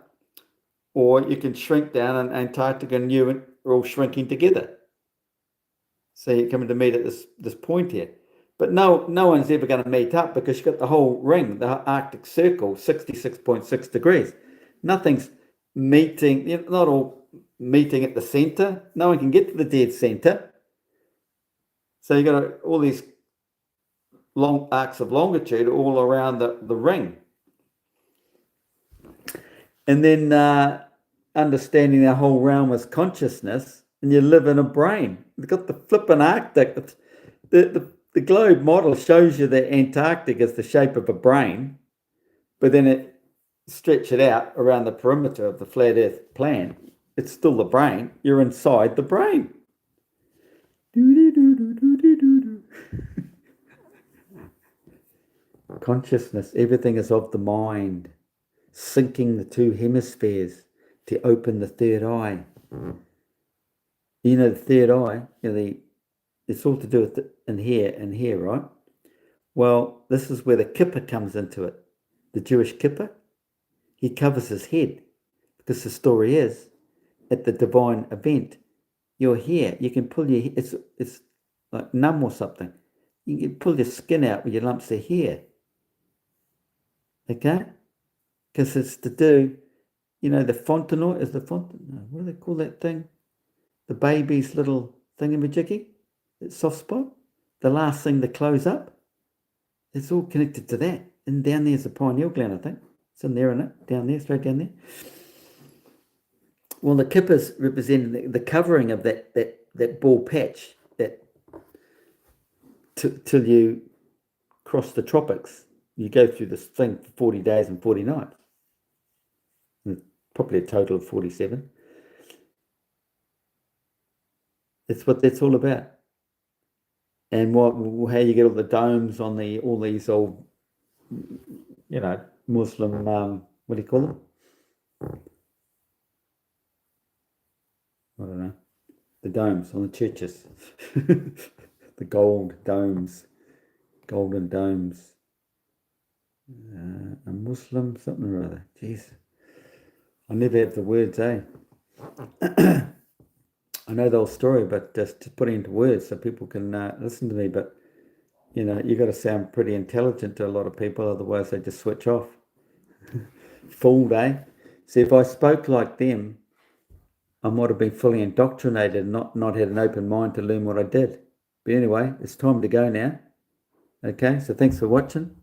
or you can shrink down, and Antarctica and you are all shrinking together. So you're coming to meet at this point here. But no one's ever going to meet up, because you've got the whole ring, the Arctic Circle, 66.6 degrees. Nothing's meeting, not all meeting at the center. No one can get to the dead center. So you've got all these long arcs of longitude all around the ring. And then understanding the whole realm as consciousness, and you live in a brain. You've got the flipping Arctic. The globe model shows you that Antarctic is the shape of a brain, but then it stretch it out around the perimeter of the flat Earth plan. It's still the brain. You're inside the brain. Consciousness, everything is of the mind, syncing the two hemispheres to open the third eye. The third eye, it's all to do with in here, right? Well, this is where the Kippur comes into it. The Jewish Kippur, he covers his head, because the story is, at the divine event, you're here. You can pull your, it's like numb or something. You can pull your skin out with your lumps of hair. Okay? Because it's to do, the fontanel is the fontanel. What do they call that thing? The baby's little thingamajiggy, that soft spot. The last thing to close up. It's all connected to that. And down there's the pineal gland, I think. It's in there, isn't it? Down there, straight down there. Well, the kippers represent the covering of that ball patch that till you cross the tropics. You go through this thing for 40 days and 40 nights. Probably a total of 47. That's what that's all about. And how you get all the domes on all these old, Muslim, what do you call them? I don't know. The domes on the churches. The golden domes. A Muslim something or other. Jeez. I never have the words, eh? I know the whole story, but just to put it into words so people can listen to me. But, you got to sound pretty intelligent to a lot of people, otherwise they just switch off. Fooled, eh? See, if I spoke like them, I might have been fully indoctrinated and not had an open mind to learn what I did. But anyway, it's time to go now. Okay, so thanks for watching.